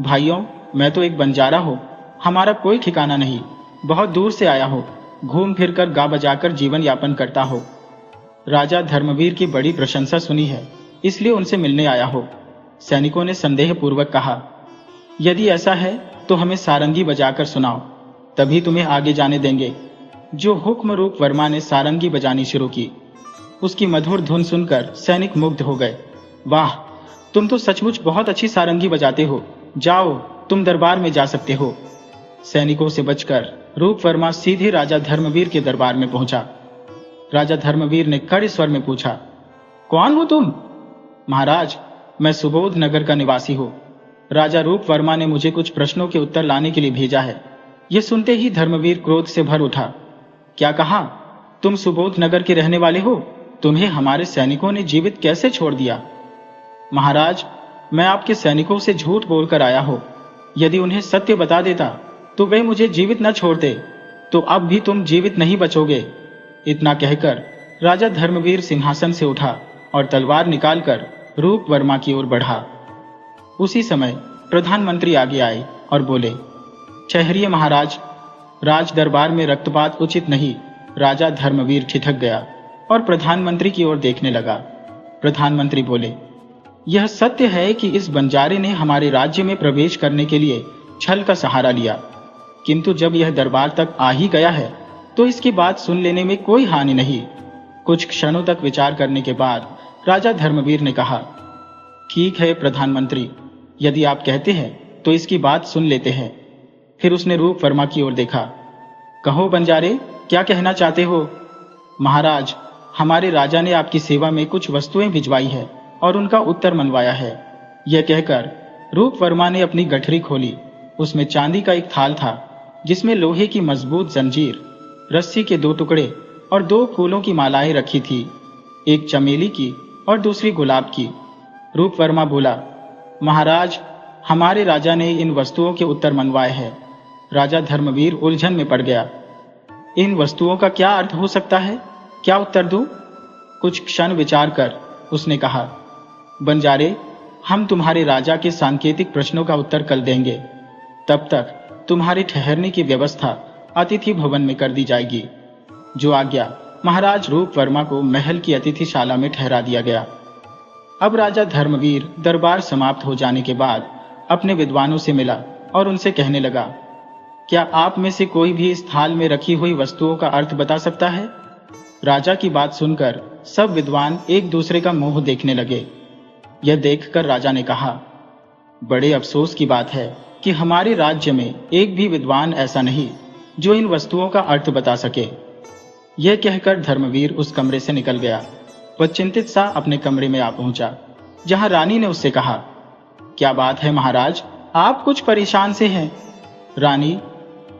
भाइयों, मैं तो एक बंजारा हूं, हमारा कोई ठिकाना नहीं, बहुत दूर से आया हो, घूम फिर कर गा बजाकर जीवन यापन करता हो। राजा धर्मवीर की बड़ी प्रशंसा सुनी है, इसलिए उनसे मिलने आया हो। सैनिकों ने संदेहपूर्वक कहा, यदि ऐसा है तो हमें सारंगी बजाकर सुनाओ, तभी तुम्हें आगे जाने देंगे। जो हुक्म रूपवर्मा ने सारंगी बजानी शुरू की। उसकी मधुर धुन सुनकर सैनिक मुग्ध हो गए। वाह, तुम तो सचमुच बहुत अच्छी सारंगी बजाते हो, जाओ, तुम दरबार में जा सकते हो। सैनिकों से बचकर रूपवर्मा सीधे राजा धर्मवीर के दरबार में पहुंचा। राजा धर्मवीर ने कड़े स्वर में पूछा, कौन हो तुम? महाराज, मैं सुबोध नगर का निवासी हूं। राजा रूपवर्मा ने मुझे कुछ प्रश्नों के उत्तर लाने के लिए भेजा है। यह सुनते ही धर्मवीर क्रोध से भर उठा। क्या कहा? तुम सुबोध नगर के रहने वाले हो? तुम्हें हमारे सैनिकों ने जीवित कैसे छोड़ दिया? महाराज, मैं आपके सैनिकों से झूठ बोलकर आया हूं। यदि उन्हें सत्य बता देता तो वे मुझे जीवित न छोड़ते, तो अब भी तुम जीवित नहीं बचोगे। इतना कहकर राजा धर्मवीर सिंहासन से उठा और तलवार निकालकर रूपवर्मा की ओर बढ़ा। उसी समय प्रधानमंत्री आगे आए और बोले, ठहरिए महाराज, राज दरबार में रक्तपात उचित नहीं। राजा धर्मवीर ठिठक गया और प्रधानमंत्री की ओर देखने लगा। प्रधानमंत्री बोले, यह सत्य है कि इस बंजारे ने हमारे राज्य में प्रवेश करने के लिए छल का सहारा लिया, किंतु जब यह दरबार तक आ ही गया है तो इसकी बात सुन लेने में कोई हानि नहीं। कुछ क्षणों तक विचार करने के बाद राजा धर्मवीर ने कहा, ठीक है प्रधानमंत्री, यदि आप कहते हैं तो इसकी बात सुन लेते हैं। फिर उसने रूपवर्मा की ओर देखा। कहो बंजारे, क्या कहना चाहते हो? महाराज, हमारे राजा ने आपकी सेवा में कुछ वस्तुएं भिजवाई है और उनका उत्तर मनवाया है। यह कहकर रूपवर्मा ने अपनी गठरी खोली। उसमें चांदी का एक थाल था, जिसमें लोहे की मजबूत जंजीर, रस्सी के 2 टुकड़े और 2 फूलों की मालाएं रखी थी, एक चमेली की और दूसरी गुलाब की। रूपवर्मा बोला, महाराज, हमारे राजा ने इन वस्तुओं के उत्तर मनवाए हैं। राजा धर्मवीर उलझन में पड़ गया। इन वस्तुओं का क्या अर्थ हो सकता है? क्या उत्तर दूं? कुछ क्षण विचार कर उसने कहा, बंजारे, हम तुम्हारे राजा के सांकेतिक प्रश्नों का उत्तर कल देंगे। तब तक तुम्हारे ठहरने की व्यवस्था अतिथि भवन में कर दी जाएगी। जो आज्ञा। महाराज रूपवर्मा को महल की अतिथिशाला में ठहरा दिया गया। अब राजा धर्मवीर दरबार समाप्त हो जाने के बाद अपने विद्वानों से मिला और उनसे कहने लगा, क्या आप में से कोई भी इस थाल में रखी हुई वस्तुओं का अर्थ बता सकता है? राजा की बात सुनकर सब विद्वान एक दूसरे का मुंह देखने लगे। यह देखकर राजा ने कहा, बड़े अफसोस की बात है कि हमारे राज्य में एक भी विद्वान ऐसा नहीं जो इन वस्तुओं का अर्थ बता सके। यह कहकर धर्मवीर उस कमरे से निकल गया। वह चिंतित सा अपने कमरे में आ पहुंचा, जहां रानी ने उससे कहा, क्या बात है महाराज, आप कुछ परेशान से हैं? रानी,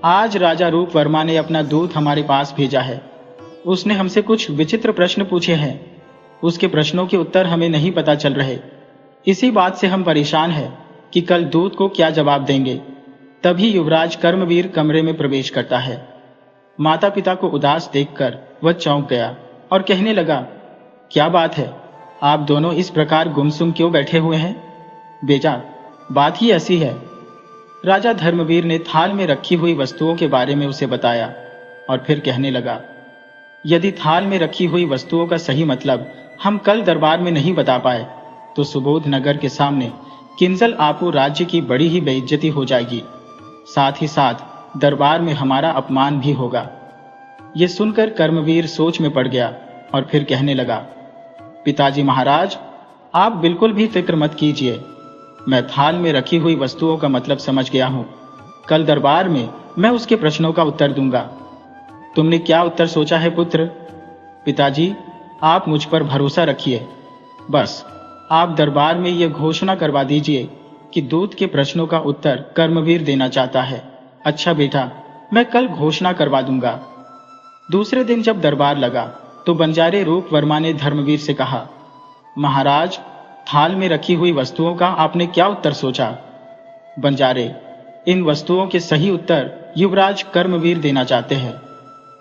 आज राजा रूपवर्मा ने अपना दूत हमारे पास भेजा है। उसने हमसे कुछ विचित्र प्रश्न पूछे हैं। उसके प्रश्नों के उत्तर हमें नहीं पता चल रहे। इसी बात से हम परेशान हैं कि कल दूत को क्या जवाब देंगे। तभी युवराज कर्मवीर कमरे में प्रवेश करता है। माता पिता को उदास देखकर वह चौंक गया और कहने लगा, क्या बात है, आप दोनों इस प्रकार गुमसुम क्यों बैठे हुए हैं? बेटा, बात ही ऐसी है। राजा धर्मवीर ने थाल में रखी हुई वस्तुओं के बारे में उसे बताया और फिर कहने लगा, यदि थाल में रखी हुई वस्तुओं का सही मतलब हम कल दरबार में नहीं बता पाए तो सुबोध नगर के सामने किंजल आपू राज्य की बड़ी ही बेइज्जती हो जाएगी। साथ ही साथ दरबार में हमारा अपमान भी होगा। ये सुनकर कर्मवीर सोच में पड़ गया और फिर कहने लगा, पिताजी महाराज, आप बिल्कुल भी फिक्र मत कीजिए। मैं थाल में रखी हुई वस्तुओं का मतलब समझ गया हूं। कल दरबार में मैं उसके प्रश्नों का उत्तर दूंगा। तुमने क्या उत्तर सोचा है पुत्र? पिताजी, आप मुझ पर भरोसा रखिए। बस आप दरबार में यह घोषणा करवा दीजिए कि दूत के प्रश्नों का उत्तर कर्मवीर देना चाहता है। अच्छा बेटा, मैं कल घोषणा करवा दूंगा। दूसरे दिन जब दरबार लगा तो बंजारे रूप वर्मा ने धर्मवीर से कहा, महाराज, थाल में रखी हुई वस्तुओं का आपने क्या उत्तर सोचा? बंजारे, इन वस्तुओं के सही उत्तर युवराज कर्मवीर देना चाहते हैं।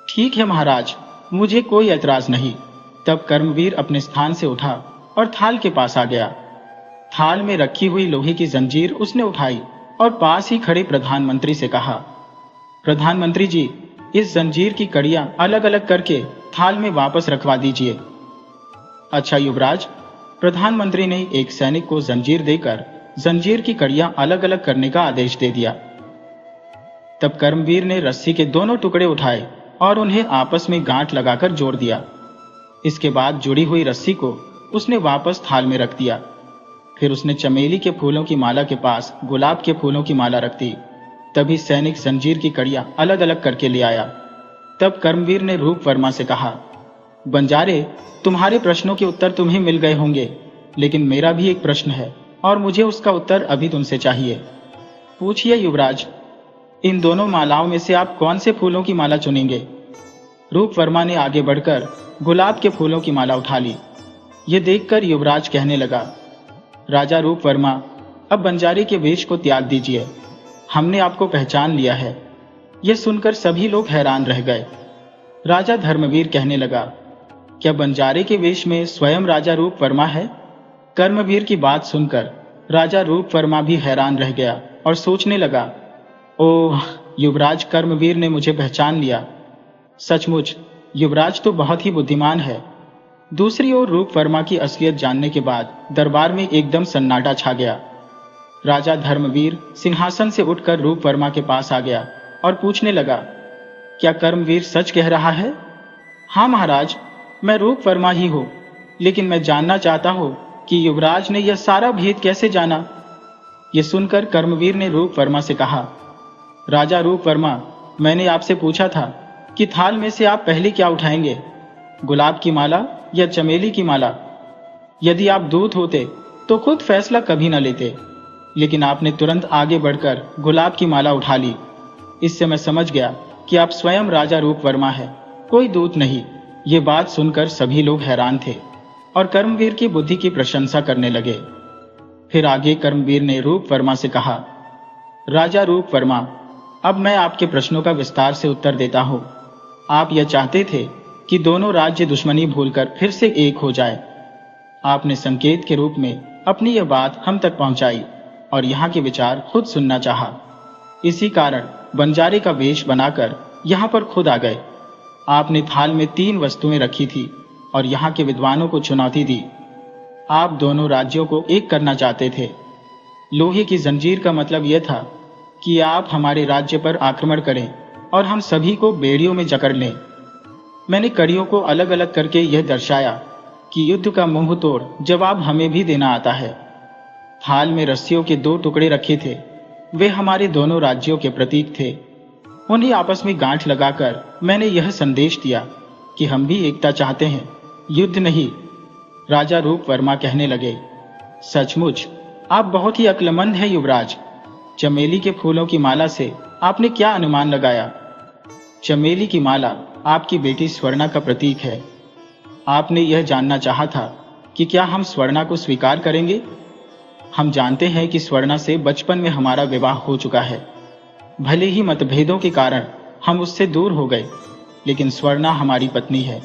ठीक है महाराज, मुझे कोई ऐतराज नहीं। तब कर्मवीर अपने स्थान से उठा और थाल के पास आ गया। थाल में रखी हुई लोहे की जंजीर उसने उठाई और पास ही खड़े प्रधानमंत्री से कहा, प्रधानमंत्री जी, इस जंजीर की कड़ियां अलग अलग करके थाल में वापस रखवा दीजिए। अच्छा युवराज। प्रधानमंत्री ने एक सैनिक को जंजीर देकर जंजीर की कड़ियां अलग अलग करने का आदेश दे दिया। तब कर्मवीर ने रस्सी के दोनों टुकड़े उठाए और उन्हें आपस में गांठ लगाकर जोड़ दिया। इसके बाद जुड़ी हुई रस्सी को उसने वापस थाल में रख दिया। फिर उसने चमेली के फूलों की माला के पास गुलाब के फूलों की माला रख दी। तभी सैनिक जंजीर की कड़ियां अलग अलग करके ले आया। तब कर्मवीर ने रूप वर्मा से कहा, बंजारे, तुम्हारे प्रश्नों के उत्तर तुम्हें मिल गए होंगे, लेकिन मेरा भी एक प्रश्न है और मुझे उसका उत्तर अभी तुमसे चाहिए। पूछिए युवराज। इन दोनों मालाओं में से आप कौन से फूलों की माला चुनेंगे? रूप वर्मा ने आगे बढ़कर गुलाब के फूलों की माला उठा ली। ये देखकर युवराज कहने लगा, राजा रूप वर्मा, अब बंजारे के वेश को त्याग दीजिए। हमने आपको पहचान लिया है। यह सुनकर सभी लोग हैरान रह गए। राजा धर्मवीर कहने लगा, क्या बंजारे के वेश में स्वयं राजा रूप वर्मा है? कर्मवीर की बात सुनकर राजा रूप वर्मा भी हैरान रह गया और सोचने लगा, ओह, युवराज कर्मवीर ने मुझे पहचान लिया। सचमुच युवराज तो बहुत ही बुद्धिमान है। दूसरी ओर रूप वर्मा की असलियत जानने के बाद दरबार में एकदम सन्नाटा छा गया। राजा धर्मवीर सिंहासन से उठकर रूप वर्मा के पास आ गया और पूछने लगा, क्या कर्मवीर सच कह रहा है? हाँ महाराज, मैं रूप वर्मा ही हूँ, लेकिन मैं जानना चाहता हूँ कि युवराज ने यह सारा भेद कैसे जाना। यह सुनकर कर्मवीर ने रूप वर्मा से कहा, राजा रूप वर्मा, मैंने आपसे पूछा था कि थाल में से आप पहले क्या उठाएंगे, गुलाब की माला या चमेली की माला? यदि आप दूत होते तो खुद फैसला कभी न लेते, लेकिन आपने तुरंत आगे बढ़कर गुलाब की माला उठा ली। इससे मैं समझ गया कि आप स्वयं राजा रूप वर्मा है, कोई दूत नहीं। ये बात सुनकर सभी लोग हैरान थे और कर्मवीर की बुद्धि की प्रशंसा करने लगे। फिर आगे कर्मवीर ने रूप वर्मा से कहा, राजा रूप वर्मा, अब मैं आपके प्रश्नों का विस्तार से उत्तर देता हूँ। आप यह चाहते थे कि दोनों राज्य दुश्मनी भूलकर फिर से एक हो जाए। आपने संकेत के रूप में अपनी यह बात हम तक पहुंचाई और यहाँ के विचार खुद सुनना चाहा। इसी कारण बंजारे का वेश बनाकर यहाँ पर खुद आ गए। आपने थाल में 3 वस्तुएं रखी थी और यहाँ के विद्वानों को चुनौती दी। आप दोनों राज्यों को एक करना चाहते थे। लोहे की जंजीर का मतलब यह था कि आप हमारे राज्य पर आक्रमण करें और हम सभी को बेड़ियों में जकड़ लें। मैंने कड़ियों को अलग अलग करके यह दर्शाया कि युद्ध का मुंह तोड़ जवाब हमें भी देना आता है। थाल में रस्सियों के 2 टुकड़े रखे थे, वे हमारे दोनों राज्यों के प्रतीक थे। उन्हें आपस में गांठ लगाकर मैंने यह संदेश दिया कि हम भी एकता चाहते हैं, युद्ध नहीं। राजा रूप वर्मा कहने लगे, सचमुच आप बहुत ही अक्लमंद हैं युवराज। चमेली के फूलों की माला से आपने क्या अनुमान लगाया? चमेली की माला आपकी बेटी स्वर्णा का प्रतीक है। आपने यह जानना चाहा था कि क्या हम स्वर्णा को स्वीकार करेंगे। हम जानते हैं कि स्वर्णा से बचपन में हमारा विवाह हो चुका है। भले ही मतभेदों के कारण हम उससे दूर हो गए, लेकिन स्वर्णा हमारी पत्नी है,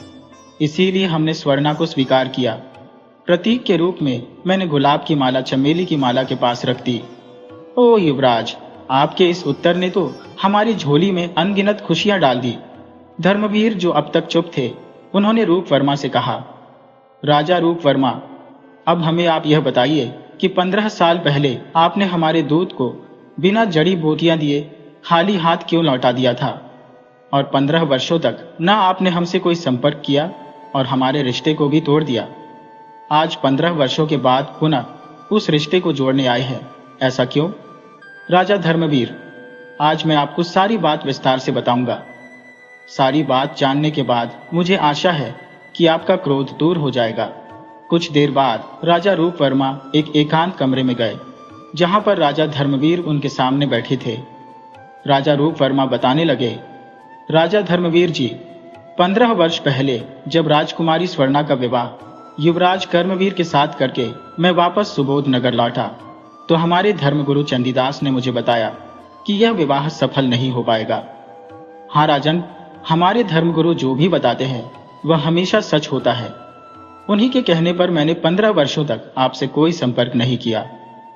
इसीलिए हमने स्वर्णा को स्वीकार किया। प्रतीक के रूप में मैंने गुलाब की माला चमेली की माला के पास रख दी। ओ युवराज, आपके इस उत्तर ने तो हमारी झोली में अनगिनत खुशियां डाल दी। धर्मवीर, जो अब तक चुप थे, उन्होंने रूप वर्मा से कहा, राजा रूप वर्मा, अब हमें आप यह बताइए कि 15 साल पहले आपने हमारे दूत को बिना जड़ी बूटियां दिए खाली हाथ क्यों लौटा दिया था, और 15 वर्षों तक न आपने हमसे कोई संपर्क किया और हमारे रिश्ते को भी तोड़ दिया। आज 15 वर्षों के बाद पुनः उस रिश्ते को जोड़ने आए हैं, ऐसा क्यों? राजा धर्मवीर, आज मैं आपको सारी बात विस्तार से बताऊंगा। सारी बात जानने के बाद मुझे आशा है कि आपका क्रोध दूर हो जाएगा। कुछ देर बाद राजा रूप वर्मा एक एकांत कमरे में गए, जहां पर राजा धर्मवीर उनके सामने बैठे थे। राजा रूप वर्मा बताने लगे, राजा धर्मवीर जी, 15 वर्ष पहले जब राजकुमारी स्वर्णा का विवाह युवराज कर्मवीर के साथ करके मैं वापस सुबोध नगर लौटा, तो हमारे धर्मगुरु चंडीदास ने मुझे बताया कि यह विवाह सफल नहीं हो पाएगा। हाँ राजन, हमारे धर्मगुरु जो भी बताते हैं वह हमेशा सच होता है। उन्हीं के कहने पर मैंने 15 वर्षों तक आपसे कोई संपर्क नहीं किया।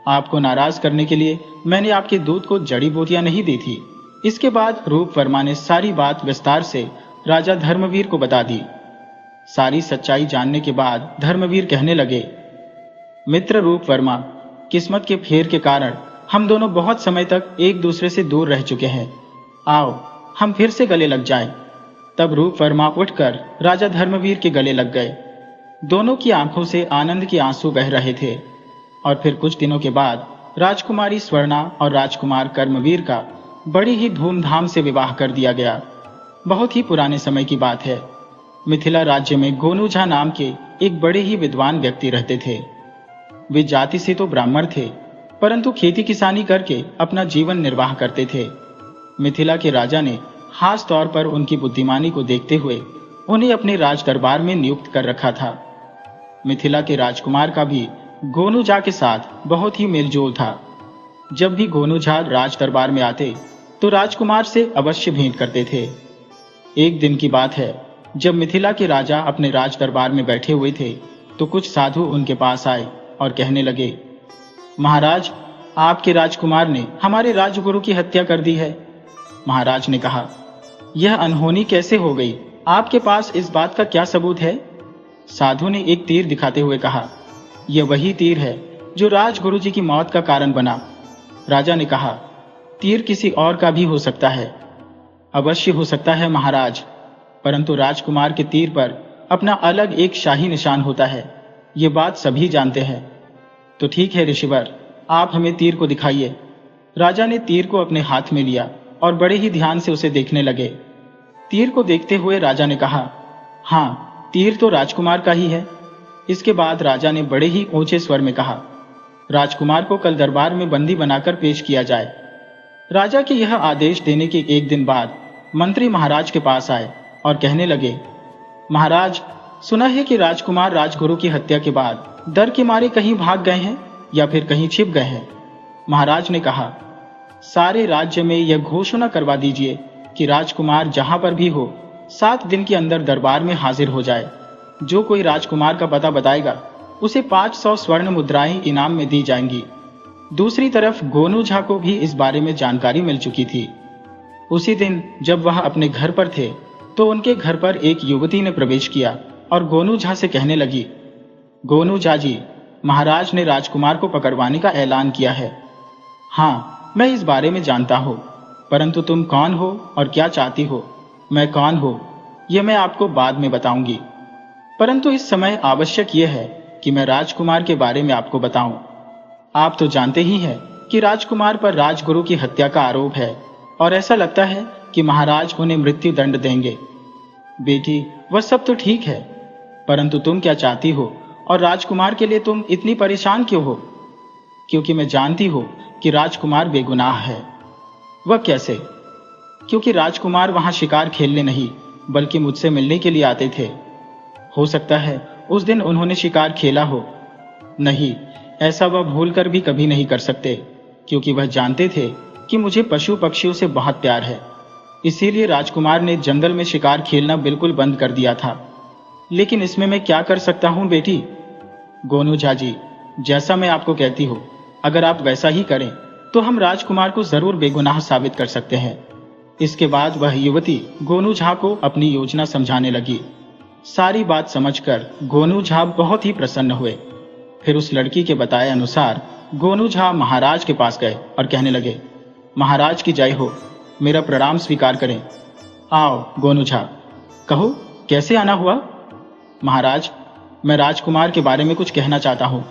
आपको नाराज करने के लिए मैंने आपके दूध को जड़ी बूटियां नहीं दी थी। इसके बाद रूप वर्मा ने सारी बात विस्तार से राजा धर्मवीर को बता दी। सारी सच्चाई जानने के बाद धर्मवीर कहने लगे, मित्र रूप वर्मा, किस्मत के फेर के कारण हम दोनों बहुत समय तक एक दूसरे से दूर रह चुके हैं। आओ हम फिर से गले लग जाएं। तब रूप वर्मा उठकर राजा धर्मवीर के गले लग गए। दोनों की आंखों से आनंद के आंसू बह रहे थे। और फिर कुछ दिनों के बाद राजकुमारी स्वर्णा और राजकुमार कर्मवीर का बड़ी ही धूमधाम से विवाह कर दिया गया। बहुत ही पुराने समय की बात है। मिथिला राज्य में गोनू झा नाम के एक बड़े ही विद्वान व्यक्ति रहते थे। वे जाति से तो ब्राह्मण थे, परंतु खेती किसानी करके अपना जीवन निर्वाह करते थे। मिथिला के राजा ने खास तौर पर उनकी बुद्धिमानी को देखते हुए उन्हें अपने राज दरबार में नियुक्त कर रखा था। मिथिला के राजकुमार का भी गोनू झा के साथ बहुत ही मेलजोल था। जब भी गोनू झा राज दरबार में आते तो राजकुमार से अवश्य भेंट करते थे। एक दिन की बात है, जब मिथिला के राजा अपने राज दरबार में बैठे हुए थे तो कुछ साधु उनके पास आए और कहने लगे, महाराज, आपके राजकुमार ने हमारे राजगुरु की हत्या कर दी है। महाराज ने कहा, यह अनहोनी कैसे हो गई? आपके पास इस बात का क्या सबूत है? साधु ने एक तीर दिखाते हुए कहा, यह वही तीर है जो राजगुरु जी की मौत का कारण बना। राजा ने कहा, तीर किसी और का भी हो सकता है। अवश्य हो सकता है महाराज, परंतु राजकुमार के तीर पर अपना अलग एक शाही निशान होता है। ये बात सभी जानते हैं। तो ठीक है ऋषिवर, आप हमें तीर को दिखाइए। राजा ने तीर को अपने हाथ में लिया और बड़े ही ध्यान से उसे देखने लगे। तीर को देखते हुए राजा ने कहा, हाँ, तीर तो राजकुमार का ही है। इसके बाद राजा ने बड़े ही ऊंचे स्वर में कहा, राजकुमार को कल दरबार में बंदी बनाकर पेश किया जाए। राजा के यह आदेश देने के एक दिन बाद मंत्री महाराज के पास आए और कहने लगे, महाराज, सुना है कि राजकुमार राजगुरु की हत्या के बाद डर के मारे कहीं भाग गए हैं या फिर कहीं छिप गए हैं। महाराज ने कहा, सारे राज्य में यह घोषणा करवा दीजिए कि राजकुमार जहां पर भी हो 7 दिन के अंदर दरबार में हाजिर हो जाए। जो कोई राजकुमार का पता बताएगा उसे 500 स्वर्ण मुद्राएं इनाम में दी जाएंगी। दूसरी तरफ गोनू झा को भी इस बारे में जानकारी मिल चुकी थी। उसी दिन जब वह अपने घर पर थे तो उनके घर पर एक युवती ने प्रवेश किया और गोनू झा से कहने लगी, गोनू झा जी, महाराज ने राजकुमार को पकड़वाने का ऐलान किया है। हाँ, मैं इस बारे में जानता हूँ, परंतु तुम कौन हो और क्या चाहती हो? मैं कौन हूँ यह मैं आपको बाद में बताऊंगी, परंतु इस समय आवश्यक यह है कि मैं राजकुमार के बारे में आपको बताऊं। आप तो जानते ही हैं कि राजकुमार पर राजगुरु की हत्या का आरोप है और ऐसा लगता है कि महाराज उन्हें मृत्यु दंड देंगे। बेटी, वह सब तो ठीक है, परंतु तुम क्या चाहती हो और राजकुमार के लिए तुम इतनी परेशान क्यों हो? क्योंकि मैं जानती हूं कि राजकुमार बेगुनाह है। वह कैसे? क्योंकि राजकुमार वहां शिकार खेलने नहीं बल्कि मुझसे मिलने के लिए आते थे। हो सकता है उस दिन उन्होंने शिकार खेला हो। नहीं, ऐसा वह भूलकर भी कभी नहीं कर सकते, क्योंकि वह जानते थे कि मुझे पशु पक्षियों से बहुत प्यार है। इसीलिए राजकुमार ने जंगल में शिकार खेलना बिल्कुल बंद कर दिया था। लेकिन इसमें मैं क्या कर सकता हूं बेटी? गोनू झा जी, जैसा मैं आपको कहती हूं, अगर आप वैसा ही करें तो हम राजकुमार को जरूर बेगुनाह साबित कर सकते हैं। इसके बाद वह युवती गोनू झा को अपनी योजना समझाने लगी। सारी बात समझकर गोनू झा बहुत ही प्रसन्न हुए। फिर उस लड़की के बताए अनुसार गोनू झा महाराज के पास गए और कहने लगे, महाराज की जय हो, मेरा प्रणाम स्वीकार करें। आओ गोनू झा, कहो कैसे आना हुआ? महाराज, मैं राजकुमार के बारे में कुछ कहना चाहता हूँ।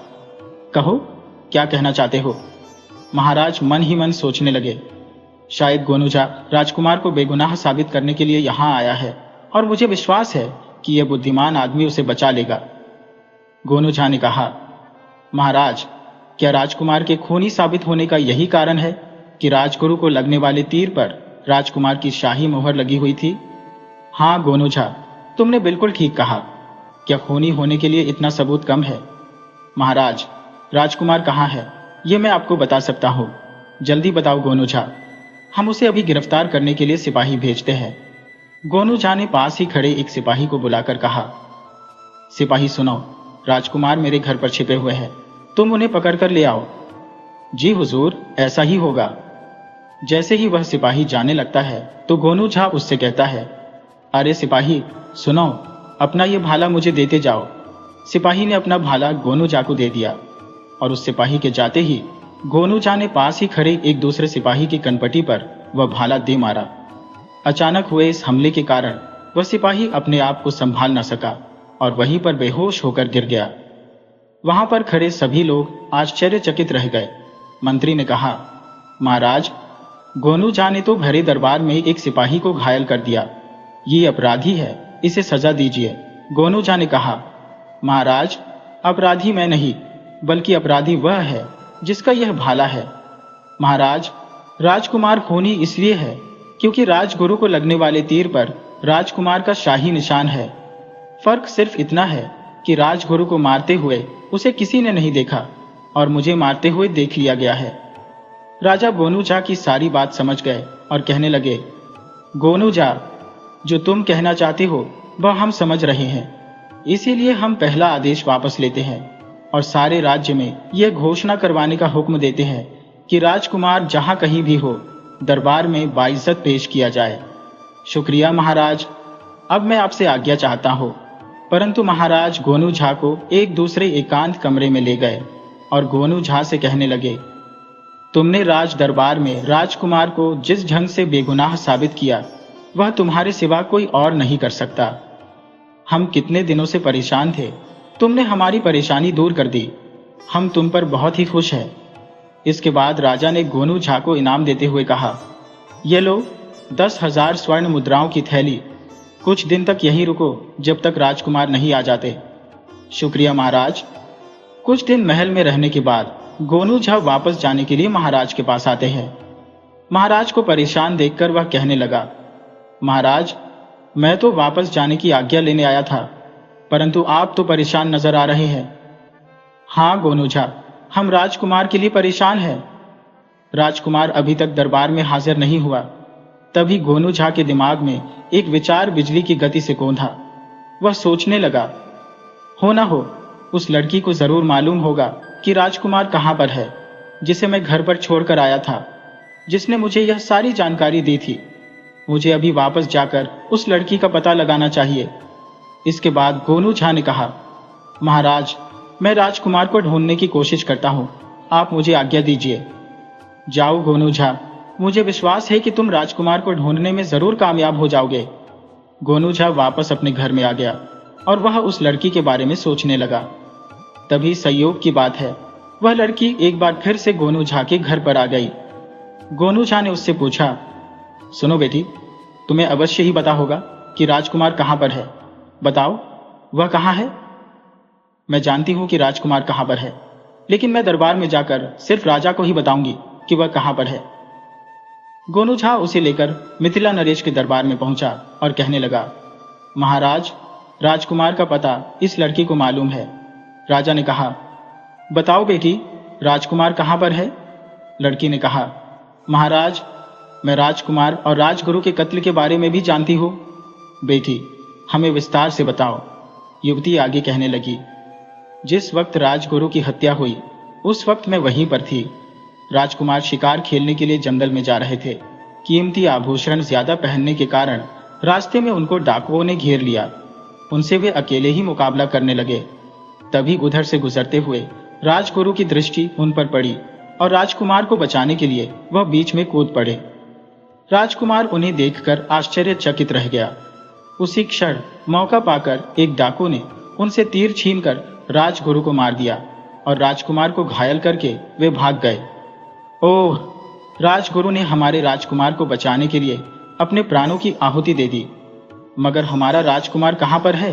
कहो, क्या कहना चाहते हो? महाराज मन ही मन सोचने लगे, शायद गोनू झा राजकुमार को बेगुनाह साबित करने के लिए यहाँ आया है और मुझे विश्वास है कि यह बुद्धिमान आदमी उसे बचा लेगा। गोनू झा ने कहा। महाराज, क्या राजकुमार के खूनी साबित होने का यही कारण है कि राजगुरु को लगने वाले तीर पर राजकुमार की शाही मोहर लगी हुई थी? हाँ गोनू झा, तुमने बिल्कुल ठीक कहा। क्या खूनी होने के लिए इतना सबूत कम है? महाराज, राजकुमार कहाँ है ये मैं आपको बता सकता हूँ। जल्दी बताओ गोनू झा, हम उसे अभी गिरफ्तार करने के लिए सिपाही भेजते हैं। गोनू झा ने पास ही खड़े एक सिपाही को बुलाकर कहा। सिपाही सुनो, राजकुमार मेरे घर पर छिपे हुए हैं, तुम उन्हें पकड़ कर ले आओ। जी हुजूर, ऐसा ही होगा। जैसे ही वह सिपाही जाने लगता है तो गोनू झा उससे कहता है, अरे सिपाही सुनो, अपना ये भाला मुझे देते जाओ। सिपाही ने अपना भाला गोनू झा को दे दिया और उस सिपाही के जाते ही गोनू झा ने पास ही खड़े एक दूसरे सिपाही की कनपटी पर वह भाला दे मारा। अचानक हुए इस हमले के कारण वह सिपाही अपने आप को संभाल न सका और वहीं पर बेहोश होकर गिर गया। वहां पर खड़े सभी लोग आश्चर्यचकित रह गए। मंत्री ने कहा, महाराज, गोनू झा ने तो भरे दरबार में एक सिपाही को घायल कर दिया। ये अपराधी है, इसे सजा दीजिए। गोनू झा ने कहा, महाराज, अपराधी मैं नहीं, बल्कि अपराधी वह है जिसका यह भाला है। महाराज, राजकुमार खूनी इसलिए है क्योंकि राजगुरु को लगने वाले तीर पर राजकुमार का शाही निशान है। फर्क सिर्फ इतना है कि राजगुरु को मारते हुए उसे किसी ने नहीं देखा और मुझे मारते हुए देख लिया गया है। राजा गोनू झा की सारी बात समझ गए और कहने लगे, गोनू झा, जो तुम कहना चाहते हो वह हम समझ रहे हैं, इसीलिए हम पहला आदेश वापस लेते हैं और सारे राज्य में यह घोषणा करवाने का हुक्म देते हैं कि राजकुमार जहां कहीं भी हो, दरबार में बाइज्जत पेश किया जाए। शुक्रिया महाराज, अब मैं आपसे आज्ञा चाहता हूँ। परंतु महाराज गोनू झा को एक दूसरे एकांत कमरे में ले गए और गोनू झा से कहने लगे, तुमने राज दरबार में राजकुमार को जिस ढंग से बेगुनाह साबित किया वह तुम्हारे सिवा कोई और नहीं कर सकता। हम कितने दिनों से परेशान थे, तुमने हमारी परेशानी दूर कर दी। हम तुम पर बहुत ही खुश हैं। इसके बाद राजा ने गोनू झा को इनाम देते हुए कहा, ये लो 10,000 स्वर्ण मुद्राओं की थैली। कुछ दिन तक यहीं रुको जब तक राजकुमार नहीं आ जाते। शुक्रिया महाराज। कुछ दिन महल में रहने के बाद गोनू झा वापस जाने के लिए महाराज के पास आते हैं। महाराज को परेशान देखकर वह कहने लगा, महाराज, मैं तो वापस जाने की आज्ञा लेने आया था, परंतु आप तो परेशान नजर आ रहे हैं। हाँ गोनू झा, हम राजकुमार के लिए परेशान हैं। राजकुमार अभी तक दरबार में हाजिर नहीं हुआ। तभी गोनू झा के दिमाग में एक विचार बिजली की गति से कौंधा। वह सोचने लगा, हो ना हो उस लड़की को जरूर मालूम होगा कि राजकुमार कहाँ पर है, जिसे मैं घर पर छोड़कर आया था, जिसने मुझे यह सारी जानकारी दी थी। मुझे अभी वापस जाकर उस लड़की का पता लगाना चाहिए। इसके बाद गोनू झा ने कहा, महाराज, मैं राजकुमार को ढूंढने की कोशिश करता हूँ, आप मुझे आज्ञा दीजिए। जाओ गोनू झा, मुझे विश्वास है कि तुम राजकुमार को ढूंढने में जरूर कामयाब हो जाओगे। गोनू झा वापस अपने घर में आ गया और वह उस लड़की के बारे में सोचने लगा। तभी संयोग की बात है, वह लड़की एक बार फिर से गोनू झा के घर पर आ गई। गोनू झा ने उससे पूछा, सुनो बेटी, तुम्हें अवश्य ही पता होगा कि राजकुमार कहाँ पर है। बताओ, वह कहाँ है? मैं जानती हूं कि राजकुमार कहाँ पर है, लेकिन मैं दरबार में जाकर सिर्फ राजा को ही बताऊंगी कि वह कहाँ पर है। गोनू झा उसे लेकर मिथिला नरेश के दरबार में पहुंचा और कहने लगा, महाराज, राजकुमार का पता इस लड़की को मालूम है। राजा ने कहा, बताओ बेटी, राजकुमार कहाँ पर है? लड़की ने कहा, महाराज, मैं राजकुमार और राजगुरु के कत्ल के बारे में भी जानती हूँ। बेटी, हमें विस्तार से बताओ। युवती आगे कहने लगी, जिस वक्त राजगुरु की हत्या हुई उस वक्त मैं वहीं पर थी। राजकुमार शिकार खेलने के लिए जंगल में जा रहे थे। कीमती आभूषण ज्यादा पहनने के कारण रास्ते में उनको डाकुओं ने घेर लिया। उनसे वे अकेले ही मुकाबला करने लगे। तभी उधर से गुजरते हुए राजगुरु की दृष्टि उन पर पड़ी और राजकुमार को बचाने के लिए वह बीच में कूद पड़े। राजकुमार उन्हें देखकर आश्चर्यचकित रह गया। उसी क्षण मौका पाकर एक डाकू ने उनसे तीर छीनकर राजगुरु को मार दिया और राजकुमार को घायल करके वे भाग गए। ओह, राजगुरु ने हमारे राजकुमार को बचाने के लिए अपने प्राणों की आहुति दे दी, मगर हमारा राजकुमार कहाँ पर है?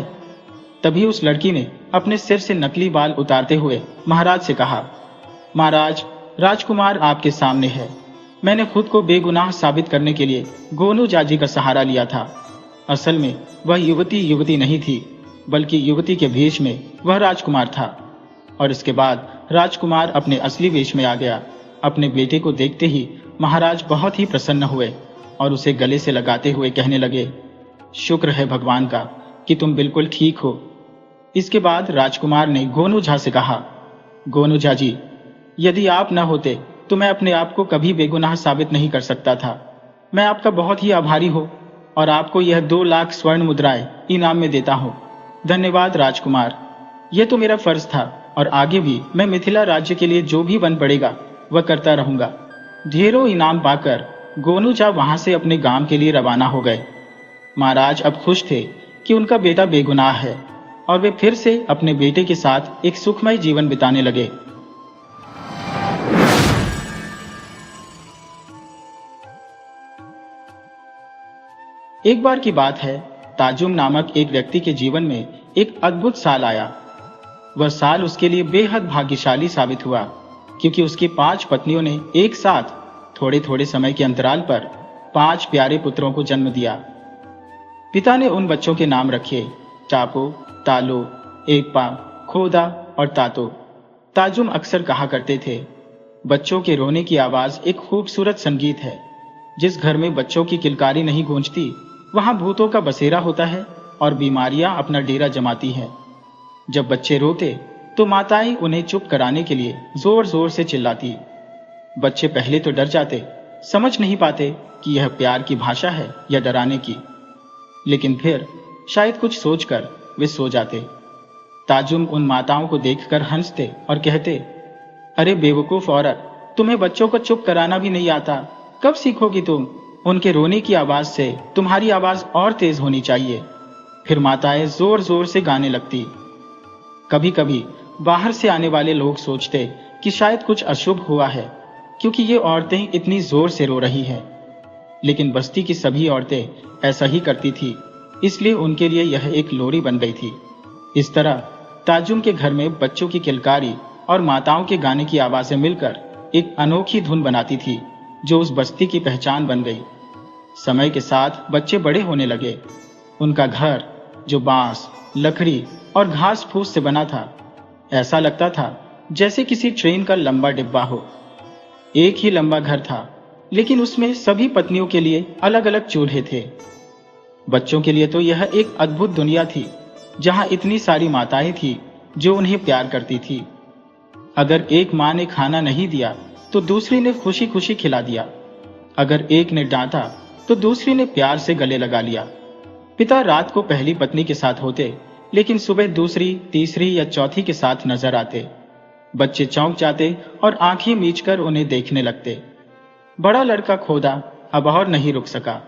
तभी उस लड़की ने अपने सिर से नकली बाल उतारते हुए महाराज से कहा, महाराज, राजकुमार आपके सामने है। मैंने खुद को बेगुनाह साबित करने के लिए गोनू जाजी का सहारा लिया था। असल में वह युवती नहीं थी, बल्कि युवती के भेष में वह राजकुमार था। और इसके बाद राजकुमार अपने असली वेश में आ गया। अपने बेटे को देखते ही महाराज बहुत ही प्रसन्न हुए और उसे गले से लगाते हुए कहने लगे, शुक्र है भगवान का कि तुम बिल्कुल ठीक हो। इसके बाद राजकुमार ने गोनू झा से कहा, गोनू झा जी, यदि आप न होते तो मैं अपने आप को कभी बेगुनाह साबित नहीं कर सकता था। मैं आपका बहुत ही आभारी हूँ और आपको यह 2 लाख स्वर्ण मुद्राएं इनाम में देता हूँ। धन्यवाद राजकुमार। यह तो मेरा फर्ज था और आगे भी मैं मिथिला राज्य के लिए जो भी बन पड़ेगा वह करता रहूंगा। ढेरों इनाम पाकर गोनू झा वहां से अपने गांव के लिए रवाना हो गए। महाराज अब खुश थे कि उनका बेटा बेगुनाह है और वे फिर से अपने बेटे के साथ एक सुखमय जीवन बिताने लगे। एक बार की बात है, ताजुम नामक एक व्यक्ति के जीवन में एक अद्भुत साल आया। वह साल उसके लिए बेहद भाग्यशाली साबित हुआ, क्योंकि उसकी 5 पत्नियों ने एक साथ थोड़े थोड़े समय के अंतराल पर 5 प्यारे पुत्रों को जन्म दिया। पिता ने उन बच्चों के नाम रखे टापो, तालो, एप्पा, खोदा और तातो। ताजुम अक्सर कहा करते थे, बच्चों के रोने की आवाज एक खूबसूरत संगीत है। जिस घर में बच्चों की किलकारी नहीं गूंजती, वहां भूतों का बसेरा होता है और बीमारियां अपना डेरा जमाती हैं। जब बच्चे रोते तो माताएं उन्हें चुप कराने के लिए जोर जोर से चिल्लाती। बच्चे पहले तो डर जाते, समझ नहीं पाते कि यह प्यार की भाषा है या डराने की, लेकिन फिर शायद कुछ सोचकर वे सो जाते। ताजुम उन माताओं को देखकर हंसते और कहते, अरे बेवकूफ औरत, तुम्हें बच्चों को चुप कराना भी नहीं आता, कब सीखोगी तुम? उनके रोने की आवाज से तुम्हारी आवाज और तेज होनी चाहिए। फिर माताएं जोर जोर से गाने लगती। कभी कभी बाहर से आने वाले लोग सोचते कि शायद कुछ अशुभ हुआ है, क्योंकि ये औरतें इतनी जोर से रो रही हैं। लेकिन बस्ती की सभी औरतें ऐसा ही करती थी, इसलिए उनके लिए यह एक लोरी बन गई थी। इस तरह ताजुम के घर में बच्चों की किलकारी और माताओं के गाने की आवाजें मिलकर एक अनोखी धुन बनाती थी, जो उस बस्ती की पहचान बन गई। समय के साथ बच्चे बड़े होने लगे। उनका घर, जो बांस, लकड़ी और घास फूस से बना था, ऐसा लगता था जैसे किसी ट्रेन का लंबा डिब्बा हो। एक ही लंबा घर था, लेकिन उसमें सभी पत्नियों के लिए अलग अलग चूल्हे थे। बच्चों के लिए तो यह एक अद्भुत दुनिया थी, जहां इतनी सारी माताएं थी जो उन्हें प्यार करती थी। अगर एक मां ने खाना नहीं दिया तो दूसरी ने खुशी खुशी खिला दिया। अगर एक ने डांटा तो दूसरी ने प्यार से गले लगा लिया। पिता रात को पहली पत्नी के साथ होते, लेकिन सुबह दूसरी, तीसरी या चौथी के साथ नजर आते। बच्चे चौंक जाते और आंखें मीचकर उन्हें देखने लगते। बड़ा लड़का खोदा अब और नहीं रुक सका।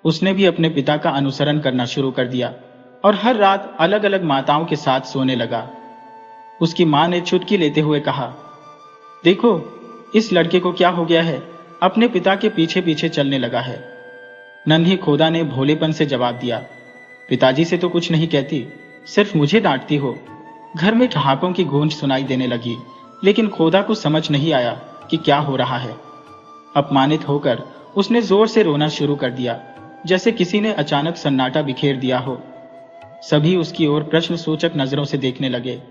उसने भी अपने पिता का अनुसरण करना शुरू कर दिया और हर रात अलग अलग माताओं के साथ सोने लगा। उसकी मां ने चुटकी लेते हुए कहा, देखो इस लड़के को क्या हो गया है, अपने पिता के पीछे पीछे चलने लगा है। नन्ही खोदा ने भोलेपन से जवाब दिया, पिताजी से तो कुछ नहीं कहती, सिर्फ मुझे डांटती हो। घर में ठहाकों की गूंज सुनाई देने लगी, लेकिन खोदा को समझ नहीं आया कि क्या हो रहा है। अपमानित होकर उसने जोर से रोना शुरू कर दिया, जैसे किसी ने अचानक सन्नाटा बिखेर दिया हो। सभी उसकी ओर प्रश्न सूचक नजरों से देखने लगे।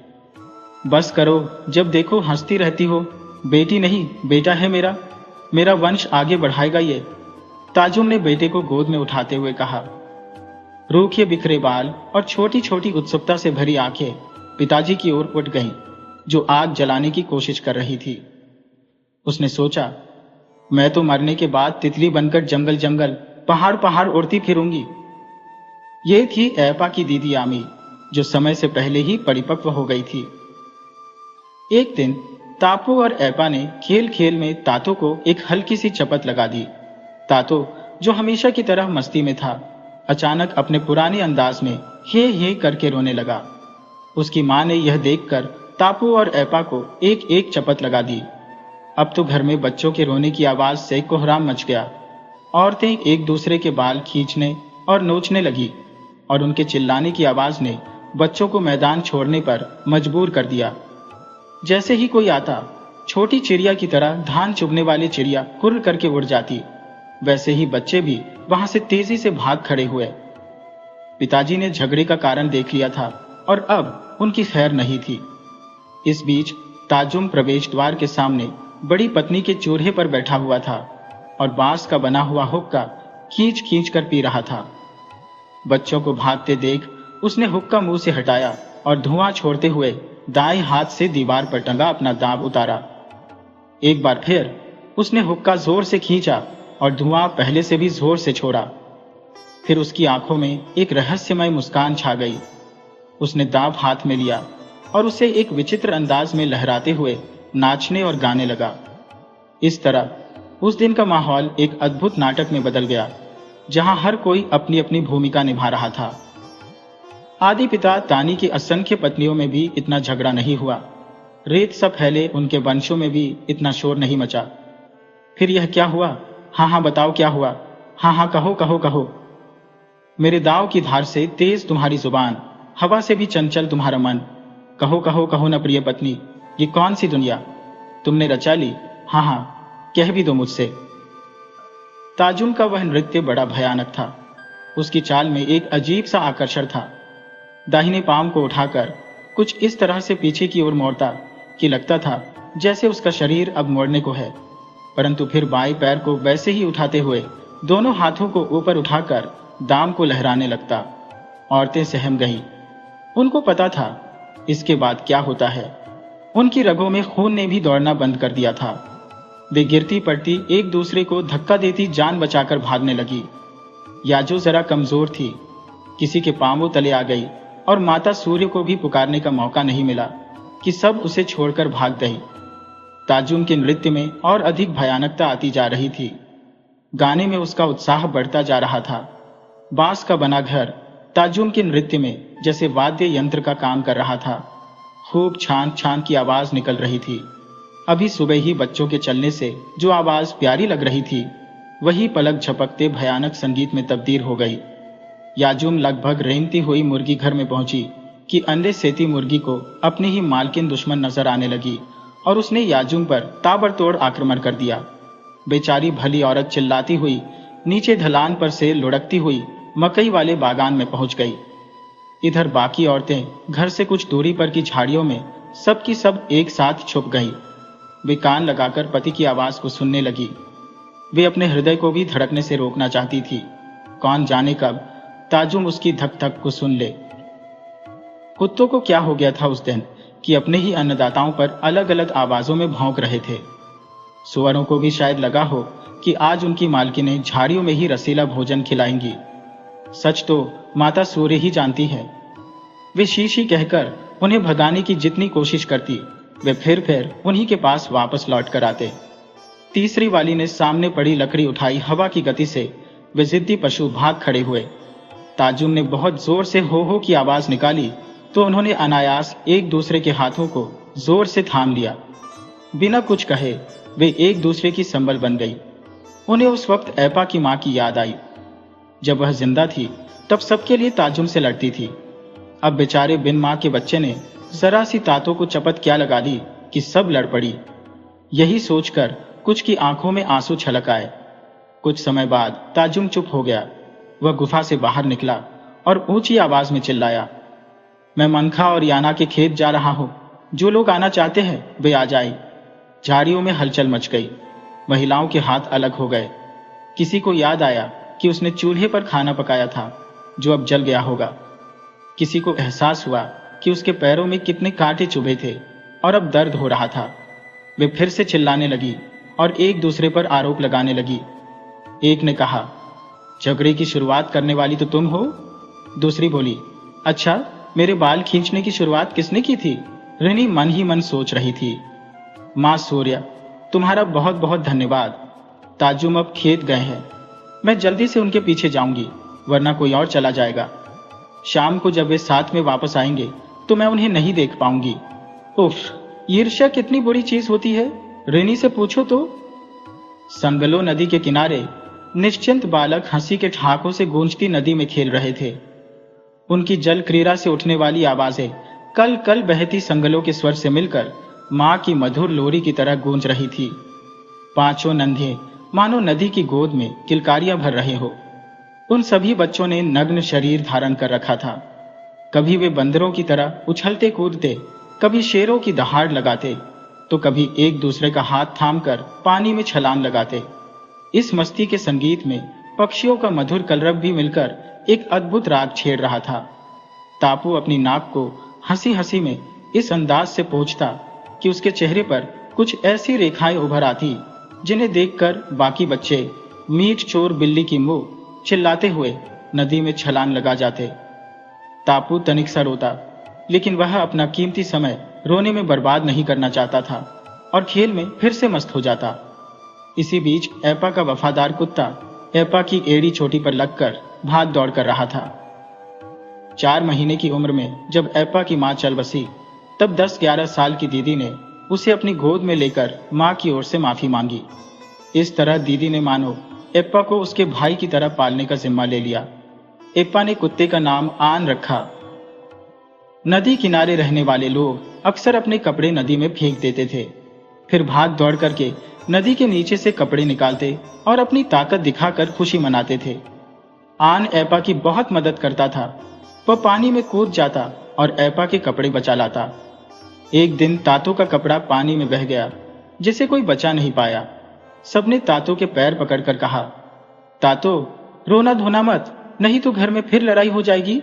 बस करो, जब देखो हंसती रहती हो। बेटी नहीं, बेटा है मेरा वंश आगे बढ़ाएगा ये। ताजुम ने बेटे को गोद में उठाते हुए कहा। रूखे बिखरे बाल और छोटी छोटी उत्सुकता से भरी आंखें पिताजी की ओर उठ गईं, जो आग जलाने की कोशिश कर रही थी। उसने सोचा, मैं तो मरने के बाद तितली बनकर जंगल जंगल, पहाड़ पहाड़ उड़ती फिरूंगी। ये थी ऐपा की दीदी आमी, जो समय से पहले ही परिपक्व हो गई थी। एक दिन तापो और ऐपा ने खेल खेल में तातो को एक हल्की सी चपत लगा दी। तातो, जो हमेशा की तरह मस्ती में था, अचानक अपने पुराने अंदाज में हे करके रोने लगा। उसकी मां ने यह देखकर तापो और ऐपा को एक एक चपत लगा दी। अब तो घर में बच्चों के रोने की आवाज से कोहराम मच गया। औरतें एक दूसरे के बाल खींचने और नोचने लगी और उनके चिल्लाने की आवाज ने बच्चों को मैदान छोड़ने पर मजबूर कर दिया। जैसे ही कोई आता, छोटी चिड़िया की तरह धान चुगने वाली चिड़िया कुर्र करके उड़ जाती, वैसे ही बच्चे भी वहां से तेजी से भाग खड़े हुए। पिताजी ने झगड़े का कारण देख लिया था और अब उनकी खैर नहीं थी। इस बीच ताजुम प्रवेश द्वार के सामने बड़ी पत्नी के चूल्हे पर बैठा हुआ था और बांस का बना हुआ हुक्का खींच खींच कर पी रहा था। बच्चों को भागते देख उसने हुक्का मुंह से हटाया और धुआं छोड़ते हुए दाएं हाथ से दीवार पर टंगा अपना दांव उतारा। एक बार फिर उसने हुक्का जोर से खींचा और धुआं पहले से भी जोर से छोड़ा। फिर उसकी आंखों में एक रहस्यमय मुस्कान छा गई। उसने दांव हाथ में लिया और उसे एक विचित्र अंदाज में लहराते हुए नाचने और गाने लगा। इस तरह उस दिन का माहौल एक अद्भुत नाटक में बदल गया, जहां हर कोई अपनी अपनी भूमिका निभा रहा था। आदि पिता तानी की असंख्य पत्नियों में भी इतना झगड़ा नहीं हुआ। रेत सा फैले उनके वंशों में भी इतना शोर नहीं मचा। फिर यह क्या हुआ? हाँ हाँ बताओ क्या हुआ? हाँ हाँ कहो कहो कहो। मेरे दाव की धार से तेज तुम्हारी जुबान, हवा से भी चंचल तुम्हारा मन। कहो कहो कहो न प्रिय पत्नी, ये कौन सी दुनिया तुमने रचा ली? हाँ हाँ कह भी दो मुझसे। ताजुम का वह नृत्य बड़ा भयानक था। उसकी चाल में एक अजीब सा आकर्षण था। दाहिने पांव को उठाकर कुछ इस तरह से पीछे की ओर मोड़ता कि लगता था जैसे उसका शरीर अब मोड़ने को है, परंतु फिर बाएं पैर को वैसे ही उठाते हुए दोनों हाथों को ऊपर उठाकर दाम को लहराने लगता। औरतें सहम गईं। उनको पता था इसके बाद क्या होता है। उनकी रगों में खून ने भी दौड़ना बंद कर दिया था। वे गिरती पड़ती एक दूसरे को धक्का देती जान बचाकर भागने लगी। याजो जरा कमजोर थी, किसी के पांवों तले आ गई और माता सूर्य को भी पुकारने का मौका नहीं मिला कि सब उसे छोड़कर भाग गई। ताजुम के नृत्य में और अधिक भयानकता आती जा रही थी। गाने में उसका उत्साह बढ़ता जा रहा था। बांस का बना घर ताजुम के नृत्य में जैसे वाद्य यंत्र का काम कर रहा था। खूब छान छान की आवाज निकल रही थी। अभी सुबह ही बच्चों के चलने से जो आवाज प्यारी लग रही थी, वही पलक झपकते भयानक संगीत में तब्दील हो गई। याजुम लगभग रेंगती हुई मुर्गी घर में पहुंची कि अंडे सेती मुर्गी को अपनी ही मालकिन दुश्मन नजर आने लगी और उसने याजुम पर ताबड़तोड़ आक्रमण कर दिया। बेचारी भली औरत चिल्लाती हुई नीचे ढलान पर से लुढ़कती हुई मकई वाले बागान में पहुंच गई। इधर बाकी औरतें घर से कुछ दूरी पर की झाड़ियों में सब की सब एक साथ छुप गईं। वे कान लगाकर पति की आवाज को सुनने लगी। वे अपने हृदय को भी धड़कने से रोकना चाहती थी। कौन जाने कब ताजुम उसकी धक धक को सुन ले। कुत्तों को क्या हो गया था उस दिन कि अपने ही अन्नदाताओं पर अलग अलग आवाजों में भौंक रहे थे। सुअरों को भी शायद लगा हो कि आज उनकी मालकिनें झाड़ियों में ही रसीला भोजन खिलाएंगी। सच तो माता सूर्य ही जानती है। वे शीशी कहकर उन्हें भगाने की जितनी कोशिश करती, वे फिर उन्हीं के पास वापस लौट कर आते। तीसरी वाली ने सामने पड़ी लकड़ी उठाई। हवा की गति से वे जिद्दी पशु भाग खड़े हुए। ताजुम ने बहुत जोर से हो की आवाज निकाली तो उन्होंने अनायास एक दूसरे के हाथों को जोर से थाम लिया। बिना कुछ कहे वे एक दूसरे की संबल बन गई। उन्हें उस वक्त ऐपा की मां की याद आई। जब वह जिंदा थी तब सबके लिए ताजुम से लड़ती थी। अब बेचारे बिन मां के बच्चे ने जरा सी तातों को चपत क्या लगा दी कि सब लड़ पड़ी। यही सोचकर कुछ की आंखों में आंसू छलक आए। कुछ समय बाद ताजुम चुप हो गया। वह गुफा से बाहर निकला और ऊंची आवाज में चिल्लाया, मैं मनखा और याना के खेत जा रहा हूं। जो लोग आना चाहते हैं वे आ जाए। झाड़ियों में हलचल मच गई। महिलाओं के हाथ अलग हो गए। किसी को याद आया कि उसने चूल्हे पर खाना पकाया था जो अब जल गया होगा। किसी को एहसास हुआ कि उसके पैरों में कितने कांटे चुभे थे और अब दर्द हो रहा था। वे फिर से चिल्लाने लगी और एक दूसरे पर आरोप लगाने लगी। एक ने कहा, झगड़े की शुरुआत करने वाली तो तुम हो। दूसरी बोली, अच्छा मेरे बाल खींचने की शुरुआत किसने की थी? रिनी मन ही मन सोच रही थी। मां सूर्य, तुम्हारा बहुत बहुत धन्यवाद। ताजुम अब खेत गए हैं। मैं जल्दी से उनके पीछे जाऊंगी, वरना कोई और चला जाएगा। शाम को जब वे साथ में वापस आएंगे तो मैं उन्हें नहीं देख पाऊंगी। उफ, ईर्ष्या कितनी बुरी चीज होती है। रिनी से पूछो तो। संगलो नदी के किनारे निश्चिंत बालक हंसी के ठहाकों से गूंजती नदी में खेल रहे थे। उनकी जल क्रीड़ा से उठने वाली आवाजें कल कल बहती संगलों के स्वर से मिलकर माँ की मधुर लोरी की तरह गूंज रही थी। पांचों नन्हे मानो नदी की गोद में किलकारियां भर रहे हो। उन सभी बच्चों ने नग्न शरीर धारण कर रखा था। कभी वे बंदरों की तरह उछलते कूदते, कभी शेरों की दहाड़ लगाते, तो कभी एक दूसरे का हाथ थामकर पानी में छलांग लगाते। इस मस्ती के संगीत में पक्षियों का मधुर कलरव भी मिलकर एक अद्भुत राग छेड़ रहा था। तापू अपनी नाक को हंसी हंसी में इस अंदाज से पोंछता कि उसके चेहरे पर कुछ ऐसी रेखाएं उभर आती जिन्हें देखकर बाकी बच्चे मीट चोर बिल्ली की मुंह चिल्लाते हुए नदी में छलांग लगा जाते। तापू तनिक सा रोता, लेकिन वह अपना कीमती समय रोने में बर्बाद नहीं करना चाहता था और खेल में फिर से मस्त हो जाता। इसी बीच ऐपा का वफादार कुत्ता ऐपा की एड़ी चोटी पर लगकर भाग दौड़ कर रहा था। 4 महीने की उम्र में जब ऐपा की मां चल बसी, तब 10-11 साल की दीदी ने उसे अपनी गोद में लेकर मां की ओर से माफी मांगी। इस तरह दीदी ने मानो ऐपा को उसके भाई की तरह पालने का जिम्मा ले लिया। ऐपा ने कुत्ते का नाम आन रखा। नदी किनारे रहने वाले लोग अक्सर अपने कपड़े नदी में फेंक देते थे, फिर भाग दौड़ करके नदी के नीचे से कपड़े निकालते और अपनी ताकत दिखाकर खुशी मनाते थे। आन ऐपा की बहुत मदद करता था। वह पानी में कूद जाता और ऐपा के कपड़े बचा लाता। एक दिन तातो का कपड़ा पानी में बह गया, जिसे कोई बचा नहीं पाया। सबने तातो के पैर पकड़कर कहा, तातो रोना धोना मत, नहीं तो घर में फिर लड़ाई हो जाएगी।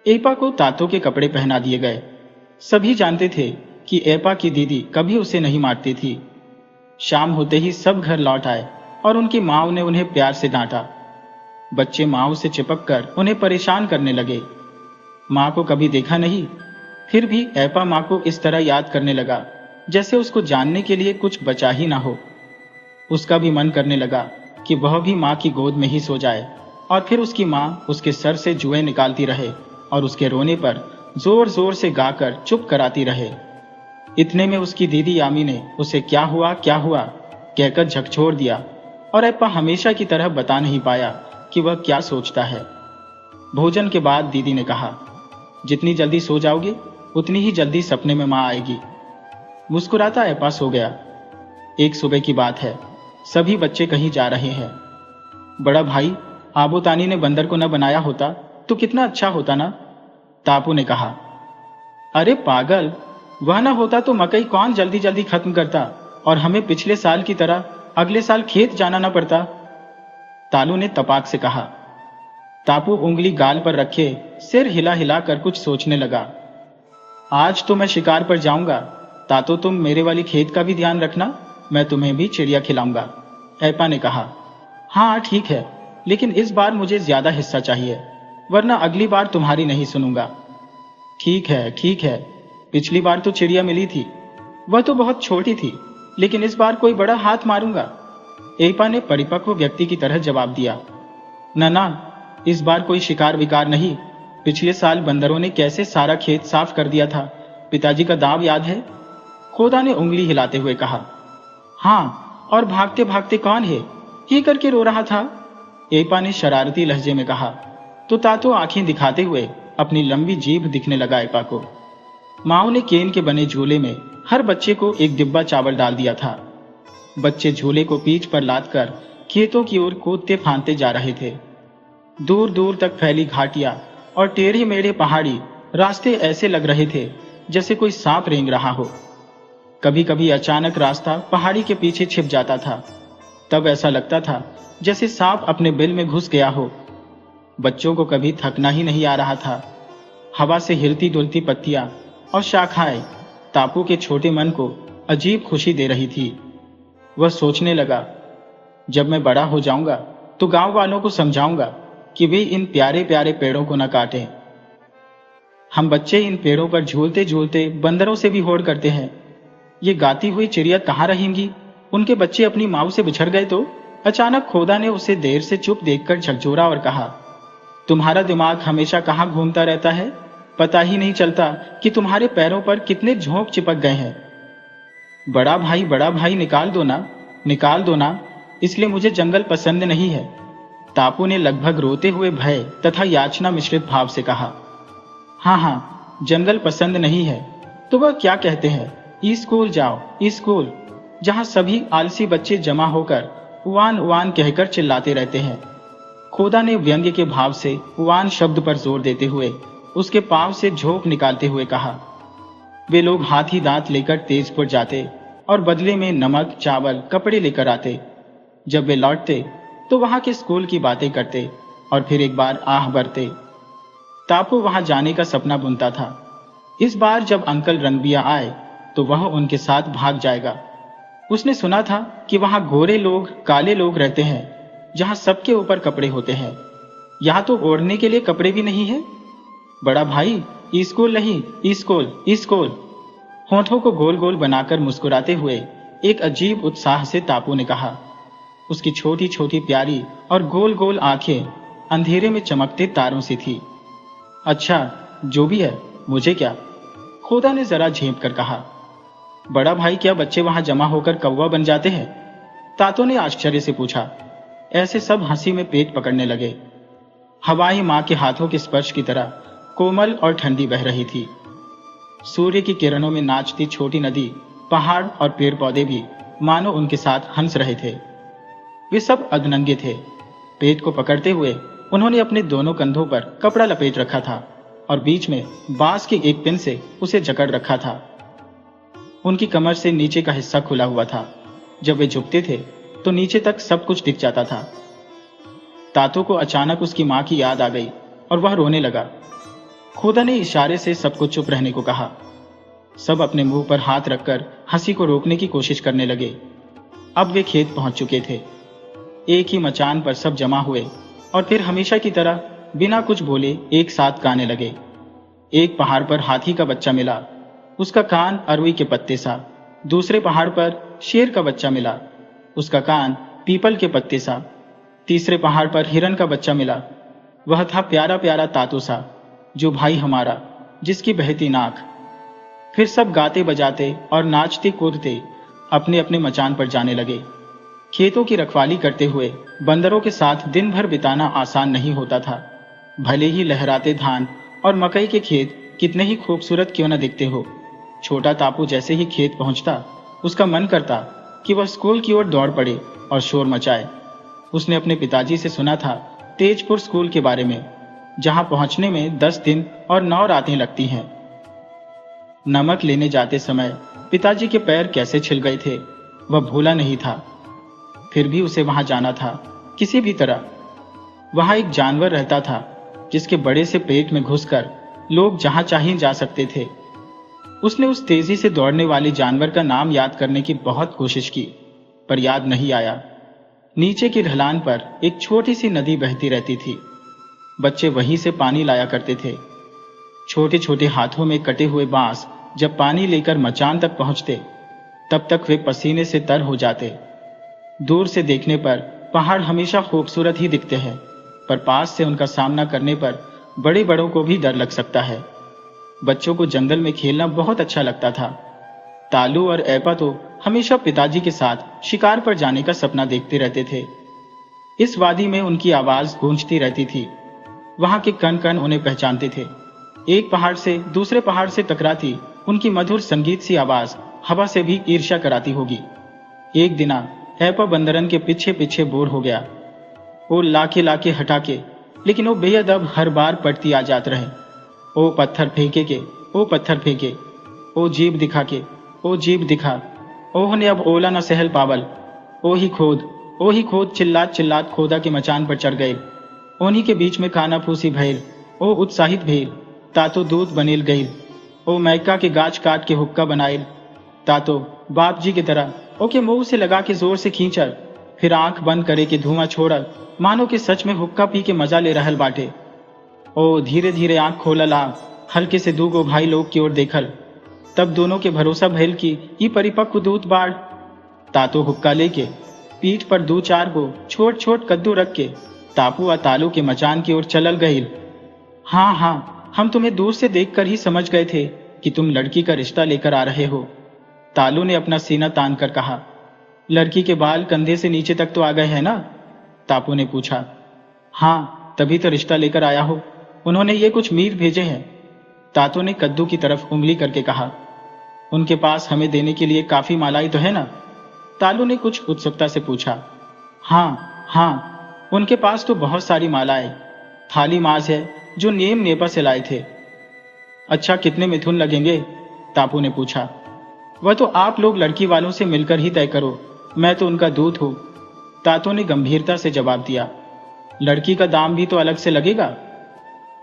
ऐपा को तातो के कपड़े पहना दिए गए। सभी जानते थे कि ऐपा की दीदी कभी उसे नहीं मारती थी। शाम होते ही सब घर लौट आए और उनकी माँ ने उन्हें प्यार से डांटा। बच्चे माँ से चिपककर उन्हें परेशान करने लगे। माँ को कभी देखा नहीं, फिर भी ऐपा माँ को इस तरह याद करने लगा जैसे उसको जानने के लिए कुछ बचा ही ना हो। उसका भी मन करने लगा कि वह भी माँ की गोद में ही सो जाए और फिर उसकी माँ उसके सर से जुएं निकालती रहे और उसके रोने पर जोर जोर से गाकर चुप कराती रहे। इतने में उसकी दीदी यामी ने उसे क्या हुआ कहकर झकझोर दिया और ऐपा हमेशा की तरह बता नहीं पाया कि वह क्या सोचता है। भोजन के बाद दीदी ने कहा, जितनी जल्दी सो जाओगे उतनी ही जल्दी सपने में माँ आएगी। मुस्कुराता ऐपा सो गया। एक सुबह की बात है, सभी बच्चे कहीं जा रहे हैं। बड़ा भाई, आबोतानी ने बंदर को न बनाया होता तो कितना अच्छा होता ना, तापू ने कहा। अरे पागल, वह ना होता तो मकई कौन जल्दी जल्दी खत्म करता और हमें पिछले साल की तरह अगले साल खेत जाना न पड़ता, तालू ने तपाक से कहा। तापू उंगली गाल पर रखे सिर हिला हिला कर कुछ सोचने लगा। आज तो मैं शिकार पर जाऊंगा, तातो तुम मेरे वाली खेत का भी ध्यान रखना, मैं तुम्हें भी चिड़िया खिलाऊंगा, ऐपा ने कहा। हाँ ठीक है, लेकिन इस बार मुझे ज्यादा हिस्सा चाहिए, वरना अगली बार तुम्हारी नहीं सुनूंगा। ठीक है, पिछली बार तो चिड़िया मिली थी, वह तो बहुत छोटी थी, लेकिन इस बार कोई बड़ा हाथ मारूंगा, ऐपा ने परिपक्व व्यक्ति की तरह जवाब दिया। ना, इस बार कोई शिकार विकार नहीं। पिछले साल बंदरों ने कैसे सारा खेत साफ कर दिया था, पिताजी का दाव याद है? खोदा ने उंगली हिलाते हुए कहा। हाँ, और भागते भागते कौन है ये करके रो रहा था, ऐपा ने शरारती लहजे में कहा। तो तातो आंखें दिखाते हुए अपनी लंबी जीभ दिखने लगा ऐपा को। माओ ने केन के बने झूले में हर बच्चे को एक डिब्बा चावल डाल दिया था। बच्चे झूले को पीठ पर लादकर खेतों की ओर कूदते फांदते जा रहे थे। दूर दूर तक फैली घाटियां और टेढ़े मेढ़े पहाड़ी रास्ते ऐसे लग रहे थे जैसे कोई सांप रेंग रहा हो। कभी कभी अचानक रास्ता पहाड़ी के पीछे छिप जाता था, तब ऐसा लगता था जैसे सांप अपने बिल में घुस गया हो। बच्चों को कभी थकना ही नहीं आ रहा था। हवा से हिलती डुलती पत्तियां और शाखाएं तापू के छोटे मन को अजीब खुशी दे रही थी। वह सोचने लगा, जब मैं बड़ा हो जाऊंगा तो गांव वालों को समझाऊंगा कि वे इन प्यारे प्यारे पेड़ों को न काटें। हम बच्चे इन पेड़ों पर झूलते झूलते बंदरों से भी होड़ करते हैं। ये गाती हुई चिड़िया कहाँ रहेंगी? उनके बच्चे अपनी माँ से बिछड़ गए तो? अचानक खोदा ने उसे देर से चुप देखकर झकझोरा और कहा, तुम्हारा दिमाग हमेशा कहाँ घूमता रहता है? पता ही नहीं चलता कि तुम्हारे पैरों पर कितने झोंक चिपक गए हैं। बड़ा भाई निकाल दो ना, इसलिए मुझे जंगल पसंद नहीं है। तापू ने लगभग रोते हुए भय तथा याचना मिश्रित भाव से कहा, हाँ हाँ, जंगल पसंद नहीं है तो वह क्या कहते हैं, स्कूल जाओ, स्कूल, जहां सभी आलसी बच्चे जमा होकर उवान उवान कहकर चिल्लाते रहते हैं। खोदा ने व्यंग्य के भाव से उवान शब्द पर जोर देते हुए उसके पांव से झोंक निकालते हुए कहा। वे लोग हाथी दांत लेकर तेजपुर जाते और बदले में नमक, चावल, कपड़े लेकर आते। जब वे लौटते तो वहां के स्कूल की बातें करते और फिर एक बार आह भरते। तापू वहां जाने का सपना बुनता था। इस बार जब अंकल रंगबिया आए तो वह उनके साथ भाग जाएगा। उसने सुना था कि वहां गोरे लोग, काले लोग रहते हैं, जहां सबके ऊपर कपड़े होते हैं। यहां तो ओढ़ने के लिए कपड़े भी नहीं है। बड़ा भाई, स्कूल नहीं, स्कूल, स्कूल। होठों को गोल गोल बनाकर मुस्कुराते हुए एक अजीब उत्साह से तापू ने कहा। उसकी छोटी छोटी प्यारी और गोल गोल आंखें अंधेरे में चमकते तारों सी थी। अच्छा, जो भी है, मुझे क्या, खोदा ने जरा झेप कर कहा। बड़ा भाई, क्या बच्चे वहां जमा होकर कौवा बन जाते हैं? तातो ने आश्चर्य से पूछा। ऐसे सब हंसी में पेट पकड़ने लगे। हवाएं मां के हाथों के स्पर्श की तरह कोमल और ठंडी बह रही थी। सूर्य की किरणों में नाचती छोटी नदी, पहाड़ और पेड़ पौधे भी मानो उनके साथ हंस रहे थे। वे सब अधनंगे थे। पेट को पकड़ते हुए उन्होंने अपने दोनों कंधों पर कपड़ा लपेट रखा था और बीच में बांस की एक पिन से उसे जकड़ रखा था। उनकी कमर से नीचे का हिस्सा खुला हुआ था। जब वे झुकते थे तो नीचे तक सब कुछ दिख जाता था। तातो को अचानक उसकी मां की याद आ गई और वह रोने लगा। खोदा ने इशारे से सबको चुप रहने को कहा। सब अपने मुंह पर हाथ रखकर हंसी को रोकने की कोशिश करने लगे। अब वे खेत पहुंच चुके थे। एक ही मचान पर सब जमा हुए और फिर हमेशा की तरह बिना कुछ बोले एक साथ गाने लगे। एक पहाड़ पर हाथी का बच्चा मिला, उसका कान अरवी के पत्ते सा। दूसरे पहाड़ पर शेर का बच्चा मिला, उसका कान पीपल के पत्ते सा। तीसरे पहाड़ पर हिरन का बच्चा मिला, वह था प्यारा प्यारा तातू सा, जो भाई हमारा, जिसकी बहती नाक। फिर सब गाते बजाते और नाचते कूदते अपने अपने मचान पर जाने लगे। खेतों की रखवाली करते हुए बंदरों के साथ दिन भर बिताना आसान नहीं होता था। भले ही लहराते धान और मकई के खेत कितने ही खूबसूरत क्यों न दिखते हो, छोटा तापू जैसे ही खेत पहुंचता उसका मन करता कि वह स्कूल की ओर दौड़ पड़े और शोर मचाए। उसने अपने पिताजी से सुना था तेजपुर स्कूल के बारे में, जहां पहुंचने में 10 दिन और 9 रातें लगती हैं। नमक लेने जाते समय पिताजी के पैर कैसे छिल गए थे वह भूला नहीं था। फिर भी उसे वहां जाना था किसी भी तरह। वहां एक जानवर रहता था जिसके बड़े से पेट में घुसकर लोग जहां चाहे जा सकते थे। उसने उस तेजी से दौड़ने वाले जानवर का नाम याद करने की बहुत कोशिश की, पर याद नहीं आया। नीचे की ढलान पर एक छोटी सी नदी बहती रहती थी। बच्चे वहीं से पानी लाया करते थे। छोटे छोटे हाथों में कटे हुए बांस जब पानी लेकर मचान तक पहुंचते तब तक वे पसीने से तर हो जाते। दूर से देखने पर पहाड़ हमेशा खूबसूरत ही दिखते हैं, पर पास से उनका सामना करने पर बड़े बड़ों को भी डर लग सकता है। बच्चों को जंगल में खेलना बहुत अच्छा लगता था। तालू और ऐपा तो हमेशा पिताजी के साथ शिकार पर जाने का सपना देखते रहते थे। इस वादी में उनकी आवाज गूंजती रहती थी। वहां के कण कण उन्हें पहचानते थे। एक पहाड़ से दूसरे पहाड़ से टकराती उनकी मधुर संगीत सी आवाज हवा से भी ईर्ष्या कराती होगी। एक दिना ऐपा बंदरन के पीछे पीछे बोर हो गया। वो लाके लाके हटा के, लेकिन वो बेअदब हर बार पड़ती आ जात रहे। ओ पत्थर फेंके के, ओ पत्थर फेंके, ओ जीभ दिखा के, ओ जीभ दिखा, ओह ने अब ओला न सहल पावल। ओ ही खोद चिल्लात चिल्लात खोदा के मचान पर चढ़ गए। उन्हीं के बीच में खाना फूसी भइल। ओ उत्साहित भइल, तातो दूध बनेल गईल। ओ मैका के गाछ काट के हुक्का बनाइल। तातो बाप जी की तरह ओके मुंह से लगा के जोर से खींचल, फिर आंख बंद करे के धुआं छोड़ल, मानो कि सच में हुक्का पी के मजा ले रहल बाटे। ओ धीरे धीरे आंख खोलल, आ हल्के से दूगो भाई लोग की ओर देखल। तब दोनों के भरोसा भइल कि ई परिपक्व दूध बाढ़। तातो हुक्का लेके पीठ पर 2-4 गो छोट छोट कद्दू रख के तापू व तालू के मचान की ओर चलल गईल। हाँ हाँ, हम तुम्हें दूर से देखकर ही समझ गए थे कि तुम लड़की का रिश्ता लेकर आ रहे हो, तालू ने अपना सीना तान कर कहा। लड़की के बाल कंधे से नीचे तक तो आ गए हैं ना? तापू ने पूछा। हाँ, तभी तो रिश्ता लेकर आया हो। उन्होंने ये कुछ मीर भेजे हैं। तातो ने कद्दू की तरफ उंगली करके कहा। उनके पास हमें देने के लिए काफी मालाई तो है ना? तालू ने कुछ उत्सुकता से पूछा। हाँ हाँ, उनके पास तो बहुत सारी मालाएं, थाली माज है जो नेम नेपा से लाए थे। अच्छा, कितने मिथुन लगेंगे? तापू ने पूछा। वह तो आप लोग लड़की वालों से मिलकर ही तय करो, मैं तो उनका दूत हूं। तातो ने गंभीरता से जवाब दिया। लड़की का दाम भी तो अलग से लगेगा?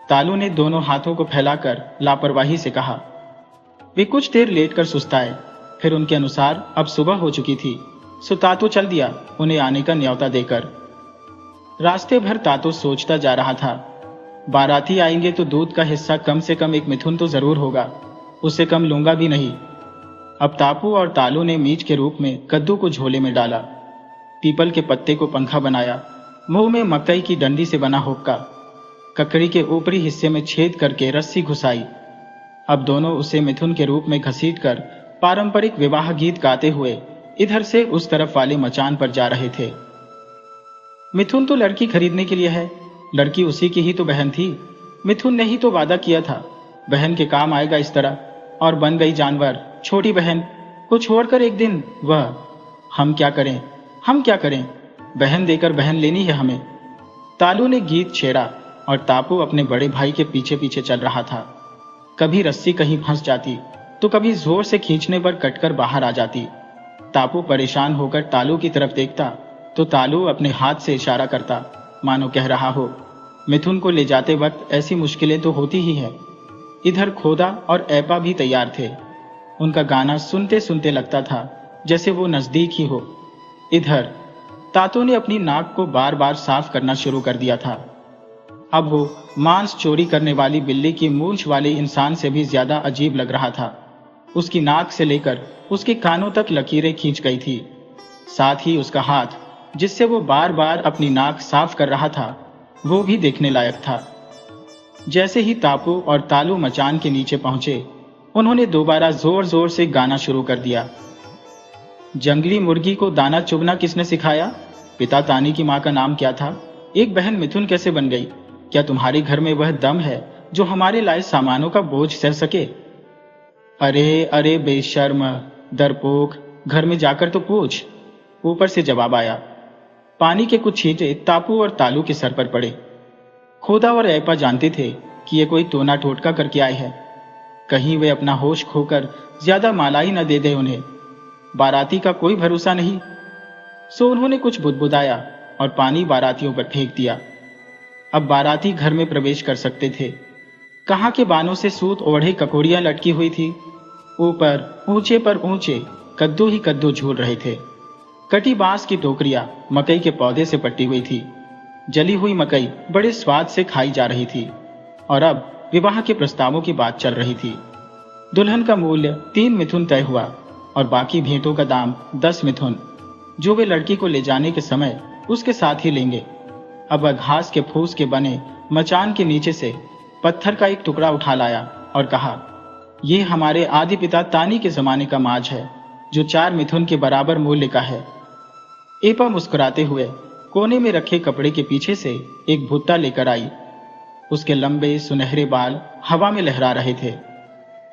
तालू ने दोनों हाथों को फैलाकर लापरवाही से कहा। वे कुछ देर लेटकर सुस्ताए, फिर उनके अनुसार अब सुबह हो चुकी थी, सो तातो चल दिया उन्हें आने का न्योता देकर। रास्ते भर तातो सोचता जा रहा था, बाराती आएंगे तो दूध का हिस्सा कम से कम 1 मिथुन तो जरूर होगा, उससे कम लूंगा भी नहीं। अब तापू और तालू ने मीच के रूप में कद्दू को झोले में डाला, पीपल के पत्ते को पंखा बनाया, मुंह में मकई की डंडी से बना हुक्का, ककड़ी के ऊपरी हिस्से में छेद करके रस्सी घुसाई। अब दोनों उसे मिथुन के रूप में घसीटकर पारंपरिक विवाह गीत गाते हुए इधर से उस तरफ वाले मचान पर जा रहे थे। मिथुन तो लड़की खरीदने के लिए है, लड़की उसी की ही तो बहन थी। मिथुन ने ही तो वादा किया था बहन के काम आएगा इस तरह, और बन गई जानवर छोटी बहन को छोड़कर एक दिन वह। हम क्या करें, हम क्या करें? बहन देकर बहन लेनी है हमें। तालू ने गीत छेड़ा और तापू अपने बड़े भाई के पीछे पीछे चल रहा था। कभी रस्सी कहीं फंस जाती तो कभी जोर से खींचने पर कटकर बाहर आ जाती। तापू परेशान होकर तालू की तरफ देखता तो तालू अपने हाथ से इशारा करता, मानो कह रहा हो, मिथुन को ले जाते वक्त ऐसी मुश्किलें तो होती ही है। इधर खोदा और ऐपा भी तैयार थे। उनका गाना सुनते सुनते लगता था जैसे वो नजदीक ही हो। इधर तातो ने अपनी नाक को बार बार साफ करना शुरू कर दिया था। अब वो मांस चोरी करने वाली बिल्ली की मूंछ वाले इंसान से भी ज्यादा अजीब लग रहा था। उसकी नाक से लेकर उसके कानों तक लकीरें खींच गई थी। साथ ही उसका हाथ जिससे वो बार बार अपनी नाक साफ कर रहा था, वो भी देखने लायक था। जैसे ही तापू और तालू मचान के नीचे पहुंचे, उन्होंने दोबारा जोर जोर से गाना शुरू कर दिया। जंगली मुर्गी को दाना चुगना किसने सिखाया? पिता तानी की माँ का नाम क्या था? एक बहन मिथुन कैसे बन गई? क्या तुम्हारे घर में वह दम है जो हमारे लाए सामानों का बोझ सह सके? अरे अरे बेशर्म, डरपोक, घर में जाकर तो पूछ। ऊपर से जवाब आया। पानी के कुछ छींटे तापू और तालू के सर पर पड़े। खोदा और ऐपा जानते थे कि ये कोई टोना टोटका करके आए हैं, कहीं वे अपना होश खोकर ज्यादा मालाई न दे दे उन्हें। बाराती का कोई भरोसा नहीं। सो उन्होंने कुछ बुदबुदाया और पानी बारातियों पर फेंक दिया। अब बाराती घर में प्रवेश कर सकते थे। कहाँ के बानों से सूत ओढ़े ककोड़ियां लटकी हुई थी। ऊपर ऊंचे पर ऊंचे कद्दू ही कद्दू झूल रहे थे। कटी बांस की टोकरियां मकई के पौधे से पट्टी हुई थी। जली हुई मकई बड़े स्वाद से खाई जा रही थी। और अब विवाह के प्रस्तावों की बात चल रही थी। दुल्हन का मूल्य 3 मिथुन तय हुआ और बाकी भेंटों का दाम 10 मिथुन, जो वे लड़की को ले जाने के समय उसके साथ ही लेंगे। अब वह घास के फूस के बने मचान के नीचे से पत्थर का एक टुकड़ा उठा लाया और कहा, ये हमारे आदि पिता तानी के जमाने का माज है, जो 4 मिथुन के बराबर मूल्य का है। एपा मुस्कुराते हुए कोने में रखे कपड़े के पीछे से एक भुट्टा लेकर आई। उसके लंबे सुनहरे बाल हवा में लहरा रहे थे।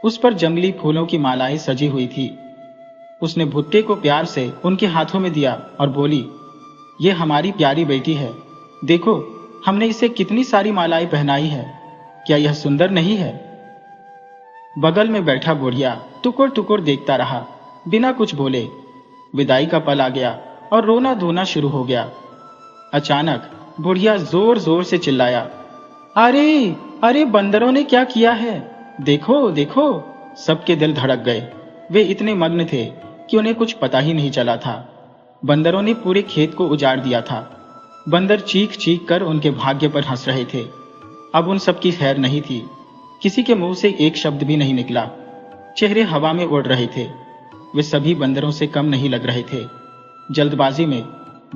उस पर जंगली फूलों की मालाएं सजी हुई थी। उसने भुट्टे को प्यार से उनके हाथों में दिया और बोली, ये हमारी प्यारी बेटी है, देखो हमने इसे कितनी सारी मालाएं पहनाई है, क्या यह सुंदर नहीं है? बगल में बैठा बुढ़िया टुकुर टुकुर देखता रहा, बिना कुछ बोले। विदाई का पल आ गया और रोना धोना शुरू हो गया। अचानक बुढ़िया जोर जोर से चिल्लाया, अरे अरे, बंदरों ने क्या किया है? देखो देखो। सबके दिल धड़क गए। वे इतने मग्न थे कि उन्हें कुछ पता ही नहीं चला था। बंदरों ने पूरे खेत को उजाड़ दिया था। बंदर चीख चीख कर उनके भाग्य पर हंस रहे थे। अब उन सब की खैर नहीं थी। किसी के मुंह से एक शब्द भी नहीं निकला। चेहरे हवा में उड़ रहे थे। वे सभी बंदरों से कम नहीं लग रहे थे। जल्दबाजी में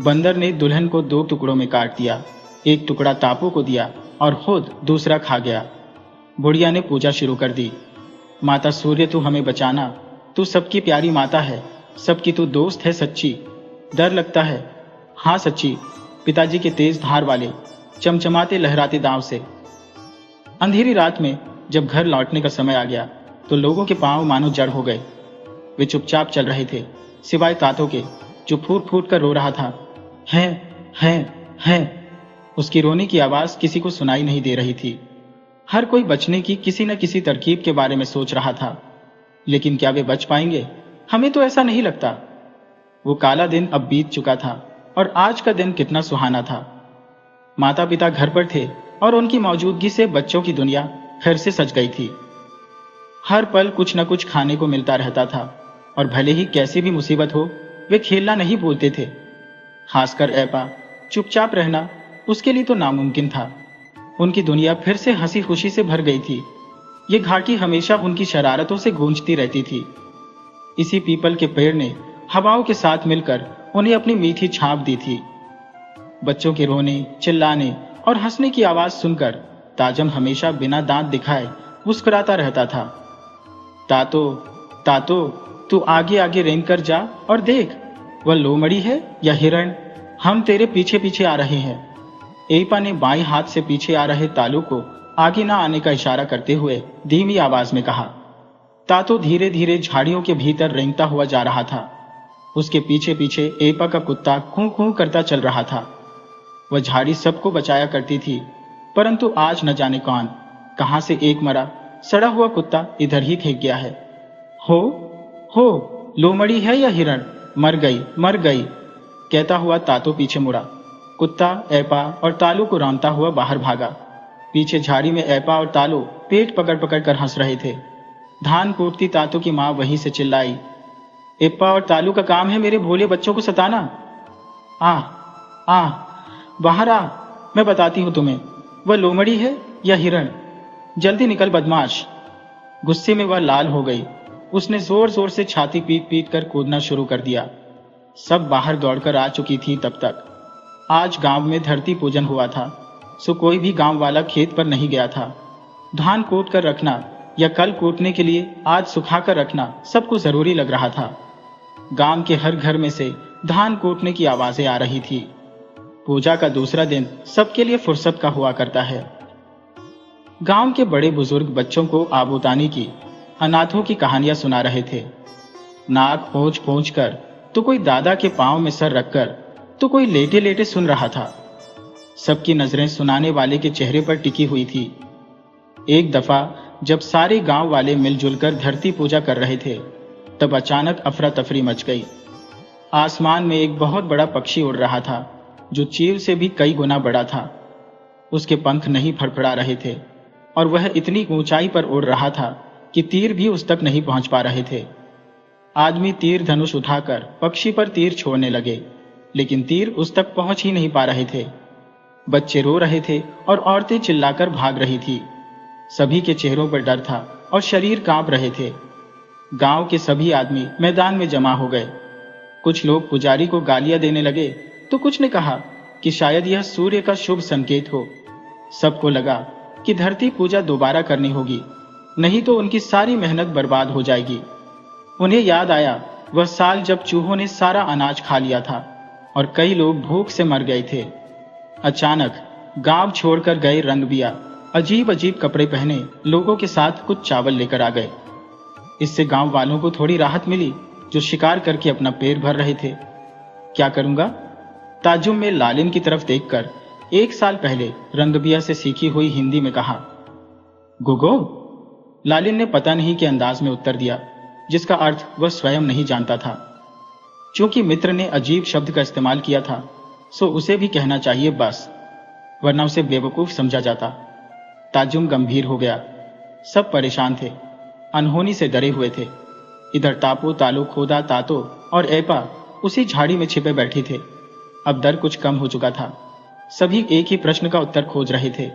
बंदर ने दुल्हन को 2 टुकड़ों में काट दिया। एक टुकड़ा तापू को दिया और खुद दूसरा खा गया। बुढ़िया ने पूजा शुरू कर दी। माता सूर्य, तू हमें बचाना, तू सबकी प्यारी माता है, सबकी तू दोस्त है सच्ची। डर लगता है, हाँ सच्ची, पिताजी के तेज धार वाले, चमचमाते लहराते दांव से। अंधेरी रात में जब घर लौटने का समय आ गया तो लोगों के पांव मानो जड़ हो गए। वे चुपचाप चल रहे थे, सिवाय तातो के, जो फूट फूट कर रो रहा था। है। उसकी रोने की आवाज किसी को सुनाई नहीं दे रही थी। हर कोई बचने की किसी न किसी तरकीब के बारे में सोच रहा था, लेकिन क्या वे बच पाएंगे? हमें तो ऐसा नहीं लगता। वो काला दिन अब बीत चुका था और आज का दिन कितना सुहाना था। माता पिता घर पर थे और उनकी मौजूदगी से बच्चों की दुनिया फिर से सज गई थी। हर पल कुछ न कुछ खाने को मिलता रहता था और भले ही कैसी भी मुसीबत हो, वे खेलना नहीं भूलते थे। खासकर ऐपा, चुपचाप रहना उसके लिए तो नामुमकिन था। उनकी दुनिया फिर से हंसी खुशी से भर गई थी। ये घाटी हमेशा उनकी शरारतों से गूंजती रहती थी। इसी पीपल के पेड़ ने हवाओं के साथ मिलकर उन्हें अपनी मीठी छाप दी थी। बच्चों के रोने, चिल्लाने और हंसने की आवाज सुनकर ताजम हमेशा बिना दांत दिखाए मुस्कुराता रहता था। तातो, तातो, तू आगे आगे रेंग कर जा और देख, वह लोमड़ी है या हिरण? हम तेरे पीछे पीछे आ रहे हैं। एपा ने बाएं हाथ से पीछे आ रहे तालू को आगे ना आने का इशारा करते हुए धीमी आवाज में कहा। तातो धीरे धीरे झाड़ियों के भीतर रेंगता हुआ जा रहा था। उसके पीछे पीछे एपा का कुत्ता कूं कूं करता चल रहा था। वह झाड़ी सबको बचाया करती थी, परंतु आज न जाने कौन कहां से एक मरा सड़ा हुआ कुत्ता इधर ही फेंक गया है। हो, लोमड़ी है या हिरण? मर गई, कहता हुआ तातो पीछे मुड़ा। कुत्ता ऐपा और तालू को रौंदता हुआ बाहर भागा। पीछे झाड़ी में ऐपा और तालू पेट पकड़ पकड़ कर हंस रहे थे। धान कूटती तातो की मां वहीं से चिल्लाई, ऐपा और तालू का काम है मेरे भोले बच्चों को सताना। आ बाहर आ, मैं बताती हूं तुम्हें, वह लोमड़ी है या हिरण? जल्दी निकल बदमाश। गुस्से में वह लाल हो गई। उसने जोर जोर से छाती पीट पीट कर कूदना शुरू कर दिया। सब बाहर दौड़कर आ चुकी थी तब तक। आज गांव में धरती पूजन हुआ था, सो कोई भी गांव वाला खेत पर नहीं गया था। धान कूट कर रखना या कल कूटने के लिए आज सुखा कर रखना सबको जरूरी लग रहा था। गांव के हर घर में से धान कूटने की आवाजें आ रही थी। पूजा का दूसरा दिन सबके लिए फुर्सत का हुआ करता है। गांव के बड़े बुजुर्ग बच्चों को आबूतानी की, अनाथों की कहानियां सुना रहे थे। नाक पोंछ पोंछ कर तो कोई दादा के पांव में सर रखकर तो कोई लेटे लेटे सुन रहा था। सबकी नजरें सुनाने वाले के चेहरे पर टिकी हुई थी। एक दफा जब सारे गांव वाले मिलजुल कर धरती पूजा कर रहे थे, तब अचानक अफरा तफरी मच गई। आसमान में एक बहुत बड़ा पक्षी उड़ रहा था, जो चील से भी कई गुना बड़ा था। उसके पंख नहीं फड़फड़ा रहे थे और वह इतनी ऊंचाई पर उड़ रहा था कि तीर भी उस तक नहीं पहुंच पा रहे थे। आदमी तीर धनुष उठाकर पक्षी पर तीर छोड़ने लगे, लेकिन तीर उस तक पहुंच ही नहीं पा रहे थे। बच्चे रो रहे थे और औरतें चिल्लाकर भाग रही थी। सभी के चेहरों पर डर था और शरीर कांप रहे थे। गांव के सभी आदमी मैदान में जमा हो गए। कुछ लोग पुजारी को गालियां देने लगे तो कुछ ने कहा कि शायद यह सूर्य का शुभ संकेत हो। सबको लगा कि धरती पूजा दोबारा करनी होगी, नहीं तो उनकी सारी मेहनत बर्बाद हो जाएगी। उन्हें याद आया वह साल जब चूहों ने सारा अनाज खा लिया था और कई लोग भूख से मर गए थे। अचानक गांव छोड़कर गए रंगबिया अजीब अजीब कपड़े पहने लोगों के साथ कुछ चावल लेकर आ गए। इससे गांव वालों को थोड़ी राहत मिली, जो शिकार करके अपना पेट भर रहे थे। क्या करूंगा? ताजुब में लालिन की तरफ देखकर 1 साल पहले रंगबिया से सीखी हुई हिंदी में कहा, गोगो। लालिन ने पता नहीं के अंदाज में उत्तर दिया, जिसका अर्थ वह स्वयं नहीं जानता था। चूंकि मित्र ने अजीब शब्द का इस्तेमाल किया था, सो उसे भी कहना चाहिए बस, वरना उसे बेवकूफ समझा जाता। ताजुम गंभीर हो गया। सब परेशान थे, अनहोनी से डरे हुए थे। इधर तापो, तालू, खोदा, तातो और ऐपा उसी झाड़ी में छिपे बैठे थे। अब डर कुछ कम हो चुका था। सभी एक ही प्रश्न का उत्तर खोज रहे थे।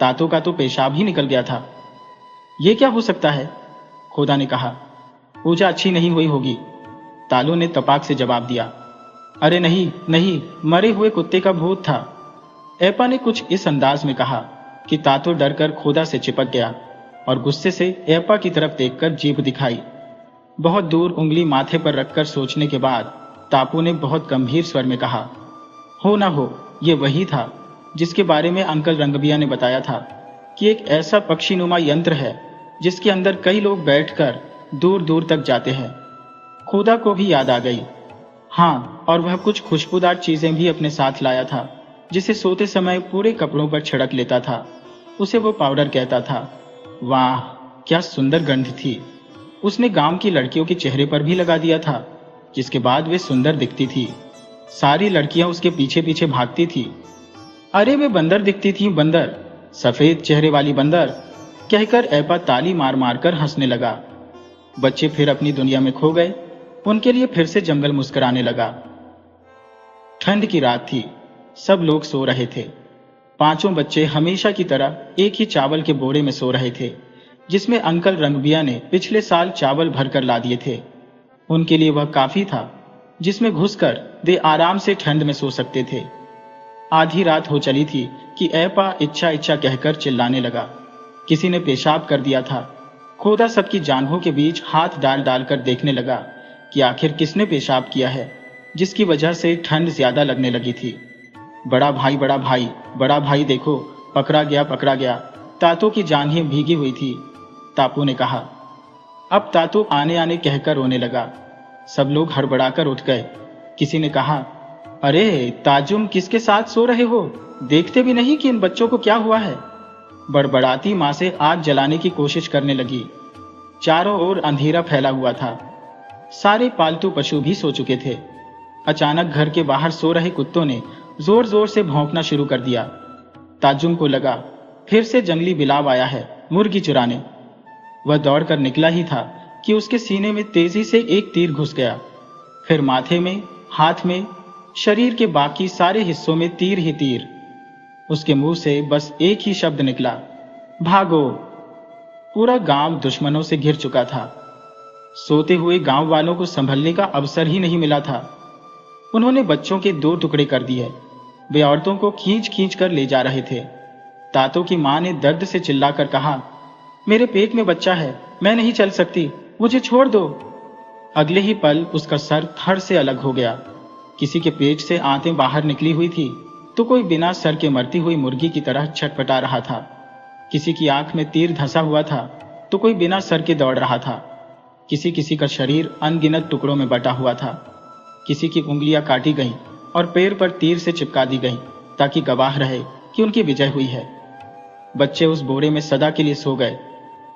तातो का तो पेशाब ही निकल गया था। यह क्या हो सकता है? खोदा ने कहा। पूजा अच्छी नहीं हुई होगी, तालू ने तपाक से जवाब दिया। अरे नहीं नहीं, मरे हुए कुत्ते का भूत था। ऐपा ने कुछ इस अंदाज में कहा कि तातो डरकर खोदा से चिपक गया और गुस्से से ऐपा की तरफ देखकर जीभ दिखाई। बहुत दूर उंगली माथे पर रखकर सोचने के बाद तापू ने बहुत गंभीर स्वर में कहा, हो ना हो, ये वही था जिसके बारे में अंकल रंगबिया ने बताया था कि एक ऐसा पक्षीनुमा यंत्र है जिसके अंदर कई लोग बैठकर दूर दूर तक जाते हैं। खोदा को भी याद आ गई। हाँ, और वह कुछ खुशबूदार चीजें भी अपने साथ लाया था जिसे सोते समय पूरे कपड़ों पर छिड़क लेता था। उसे वो पाउडर कहता था। वाह, क्या सुंदर गंध थी। उसने गांव की लड़कियों के चेहरे पर भी लगा दिया था, जिसके बाद वे सुंदर दिखती थी। सारी लड़कियां उसके पीछे पीछे भागती थी। अरे वे बंदर दिखती थी, बंदर, सफेद चेहरे वाली बंदर, कहकर ऐपा ताली मार मार कर हंसने लगा। बच्चे फिर अपनी दुनिया में खो गए। उनके लिए फिर से जंगल मुस्कुराने लगा। ठंड की रात थी। सब लोग सो रहे थे। पांचों बच्चे हमेशा की तरह एक ही चावल के बोरे में सो रहे थे, जिसमें अंकल रंगबिया ने पिछले साल चावल भरकर ला दिए थे। उनके लिए वह काफी था, जिसमें घुसकर वे आराम से ठंड में सो सकते थे। आधी रात हो चली थी कि ऐपा इच्छा इच्छा कहकर चिल्लाने लगा। किसी ने पेशाब कर दिया था। खोदा सबकी जांघों के बीच हाथ डाल डाल कर देखने लगा कि आखिर किसने पेशाब किया है, जिसकी वजह से ठंड ज्यादा लगने लगी थी। बड़ा भाई, बड़ा भाई, बड़ा भाई देखो, पकड़ा गया, पकड़ा गया। तातो की जांघें भीगी हुई थी। तापू ने कहा। अब तातो आने आने कहकर रोने लगा। सब लोग हड़बड़ाकर उठ गए। किसी ने कहा, अरे ताजुम, किसके साथ सो रहे हो? देखते भी नहीं कि इन बच्चों को क्या हुआ है। बड़बड़ाती मां से आग जलाने की कोशिश करने लगी। चारों ओर अंधेरा फैला हुआ था। सारे पालतू पशु भी सो चुके थे। अचानक घर के बाहर सो रहे कुत्तों ने जोर जोर से भौंकना शुरू कर दिया। ताजुम को लगा फिर से जंगली बिलाव आया है मुर्गी चुराने। वह दौड़कर निकला ही था कि उसके सीने में तेजी से एक तीर घुस गया। फिर माथे में, हाथ में, शरीर के बाकी सारे हिस्सों में तीर ही तीर। उसके मुंह से बस एक ही शब्द निकला, भागो। पूरा गांव दुश्मनों से घिर चुका था। सोते हुए गांव वालों को संभलने का अवसर ही नहीं मिला था। उन्होंने बच्चों के 2 टुकड़े कर दिए। वे औरतों को खींच खींच कर ले जा रहे थे। तातो की मां ने दर्द से चिल्लाकर कहा, मेरे पेट में बच्चा है, मैं नहीं चल सकती, मुझे छोड़ दो। अगले ही पल उसका सर धड़ से अलग हो गया। किसी के पेट से आंतें बाहर निकली हुई थी तो कोई बिना सर के मरती हुई मुर्गी की तरह छटपटा रहा था। किसी की आंख में तीर धंसा हुआ था तो कोई बिना सर के दौड़ रहा था। किसी किसी का शरीर अनगिनत टुकड़ों में बटा हुआ था। किसी की उंगलियां काटी गईं और पैर पर तीर से चिपका दी गईं ताकि गवाह रहे कि उनकी विजय हुई है। बच्चे उस बोरे में सदा के लिए सो गए।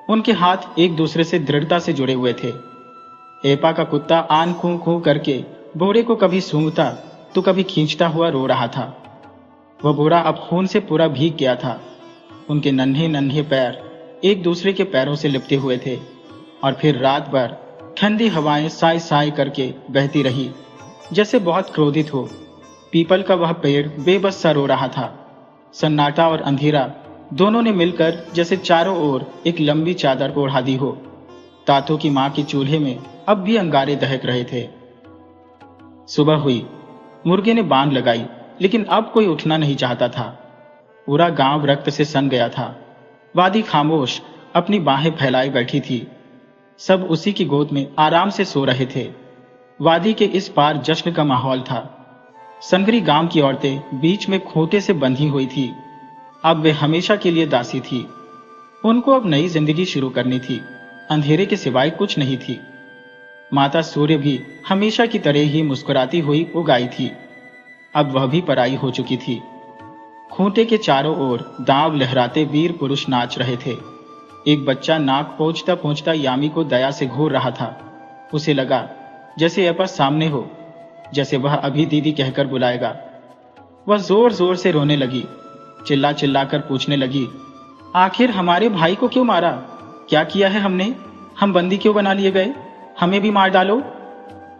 उनके हाथ एक दूसरे से दृढ़ता से जुड़े हुए थे। ऐपा का कुत्ता आन खूं खूं करके बोरे को कभी सूंघता तो कभी खींचता हुआ रो रहा था। वह बोरा अब खून से पूरा भीग गया था। उनके नन्हे नन्हे पैर एक दूसरे के पैरों से लिपटे हुए थे और फिर रात भर ठंडी हवाएं साय साय करके बहती रही, जैसे बहुत क्रोधित हो। पीपल का वह पेड़ बेबस सा रो रहा था। सन्नाटा और अंधेरा दोनों ने मिलकर जैसे चारों ओर एक लंबी चादर ओढ़ा दी हो। तातो की मां के चूल्हे में अब भी अंगारे दहक रहे थे। सुबह हुई। मुर्गे ने बांग लगाई, लेकिन अब कोई उठना नहीं चाहता था। पूरा गांव रक्त से सन गया था। वादी खामोश अपनी बाहें फैलाए बैठी थी। सब उसी की गोद में आराम से सो रहे थे। वादी के इस पार जश्न का माहौल था। संगरी गांव की औरतें बीच में खूंटे से बंधी हुई थी। अब वे हमेशा के लिए दासी थी। उनको अब नई जिंदगी शुरू करनी थी। अंधेरे के सिवाय कुछ नहीं थी। माता सूर्य भी हमेशा की तरह ही मुस्कुराती हुई उग आई थी। अब वह भी पराई हो चुकी थी। खूंटे के चारों ओर दांव लहराते वीर पुरुष नाच रहे थे। एक बच्चा नाक पोंछता पोंछता यामी को दया से घूर रहा था। उसे लगा जैसे ऐपा सामने हो, जैसे वह अभी दीदी कहकर बुलाएगा। वह जोर जोर से रोने लगी। चिल्ला चिल्ला कर पूछने लगी, आखिर हमारे भाई को क्यों मारा? क्या किया है हमने? हम बंदी क्यों बना लिए गए? हमें भी मार डालो।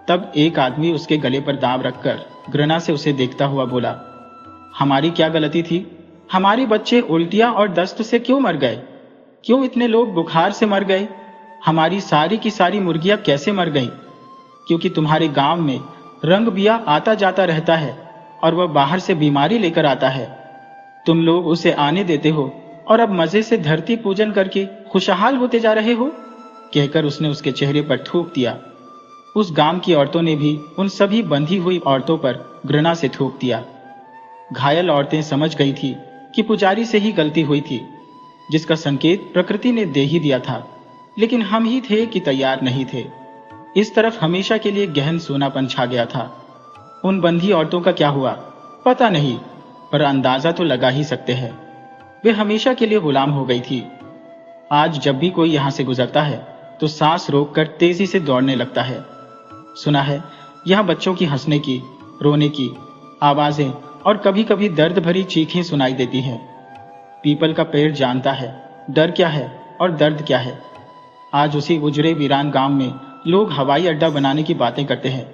तब एक आदमी उसके गले पर दांव रखकर घृणा से उसे देखता हुआ बोला, हमारी क्या गलती थी? हमारे बच्चे उल्टियां और दस्त से क्यों मर गए? क्यों इतने लोग बुखार से मर गए? हमारी सारी की सारी मुर्गियां कैसे मर गईं? क्योंकि तुम्हारे गांव में रंगबिया आता जाता रहता है और वह बाहर से बीमारी लेकर आता है। तुम लोग उसे आने देते हो और अब मजे से धरती पूजन करके खुशहाल होते जा रहे हो, कहकर उसने उसके चेहरे पर थूक दिया। उस गांव की औरतों ने भी उन सभी बंधी हुई औरतों पर घृणा से थूक दिया। घायल औरतें समझ गई थी कि पुजारी से ही गलती हुई थी, जिसका संकेत प्रकृति ने दे ही दिया था, लेकिन हम ही थे कि तैयार नहीं थे। इस तरफ हमेशा के लिए गहन सूनापन छा गया था। उन बंधी औरतों का क्या हुआ पता नहीं, पर अंदाजा तो लगा ही सकते हैं, वे हमेशा के लिए गुलाम हो गई थी। आज जब भी कोई यहां से गुजरता है तो सांस रोककर तेजी से दौड़ने लगता है। सुना है यहां बच्चों की हंसने की, रोने की आवाजें और कभी कभी दर्द भरी चीखें सुनाई देती हैं। पीपल का पेड़ जानता है डर क्या है और दर्द क्या है। आज उसी उजड़े वीरान गांव में लोग हवाई अड्डा बनाने की बातें करते हैं।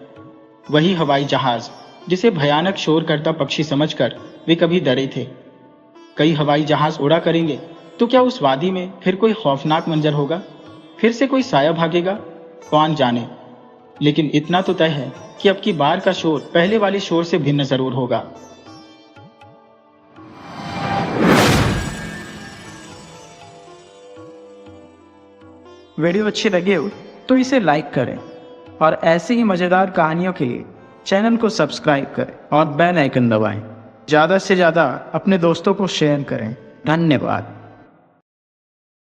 वही हवाई जहाज जिसे भयानक शोर करता पक्षी समझकर वे कभी डरे थे। कई हवाई जहाज उड़ा करेंगे तो क्या उस वादी में फिर कोई खौफनाक मंजर होगा, फिर से कोई साया भागेगा, कौन जाने। लेकिन इतना तो तय है कि अब की बार का शोर पहले वाले शोर से भिन्न जरूर होगा। वीडियो अच्छी लगी हो तो इसे लाइक करें और ऐसी ही मज़ेदार कहानियों के लिए चैनल को सब्सक्राइब करें और बेल आइकन दबाएं। ज़्यादा से ज़्यादा अपने दोस्तों को शेयर करें। धन्यवाद।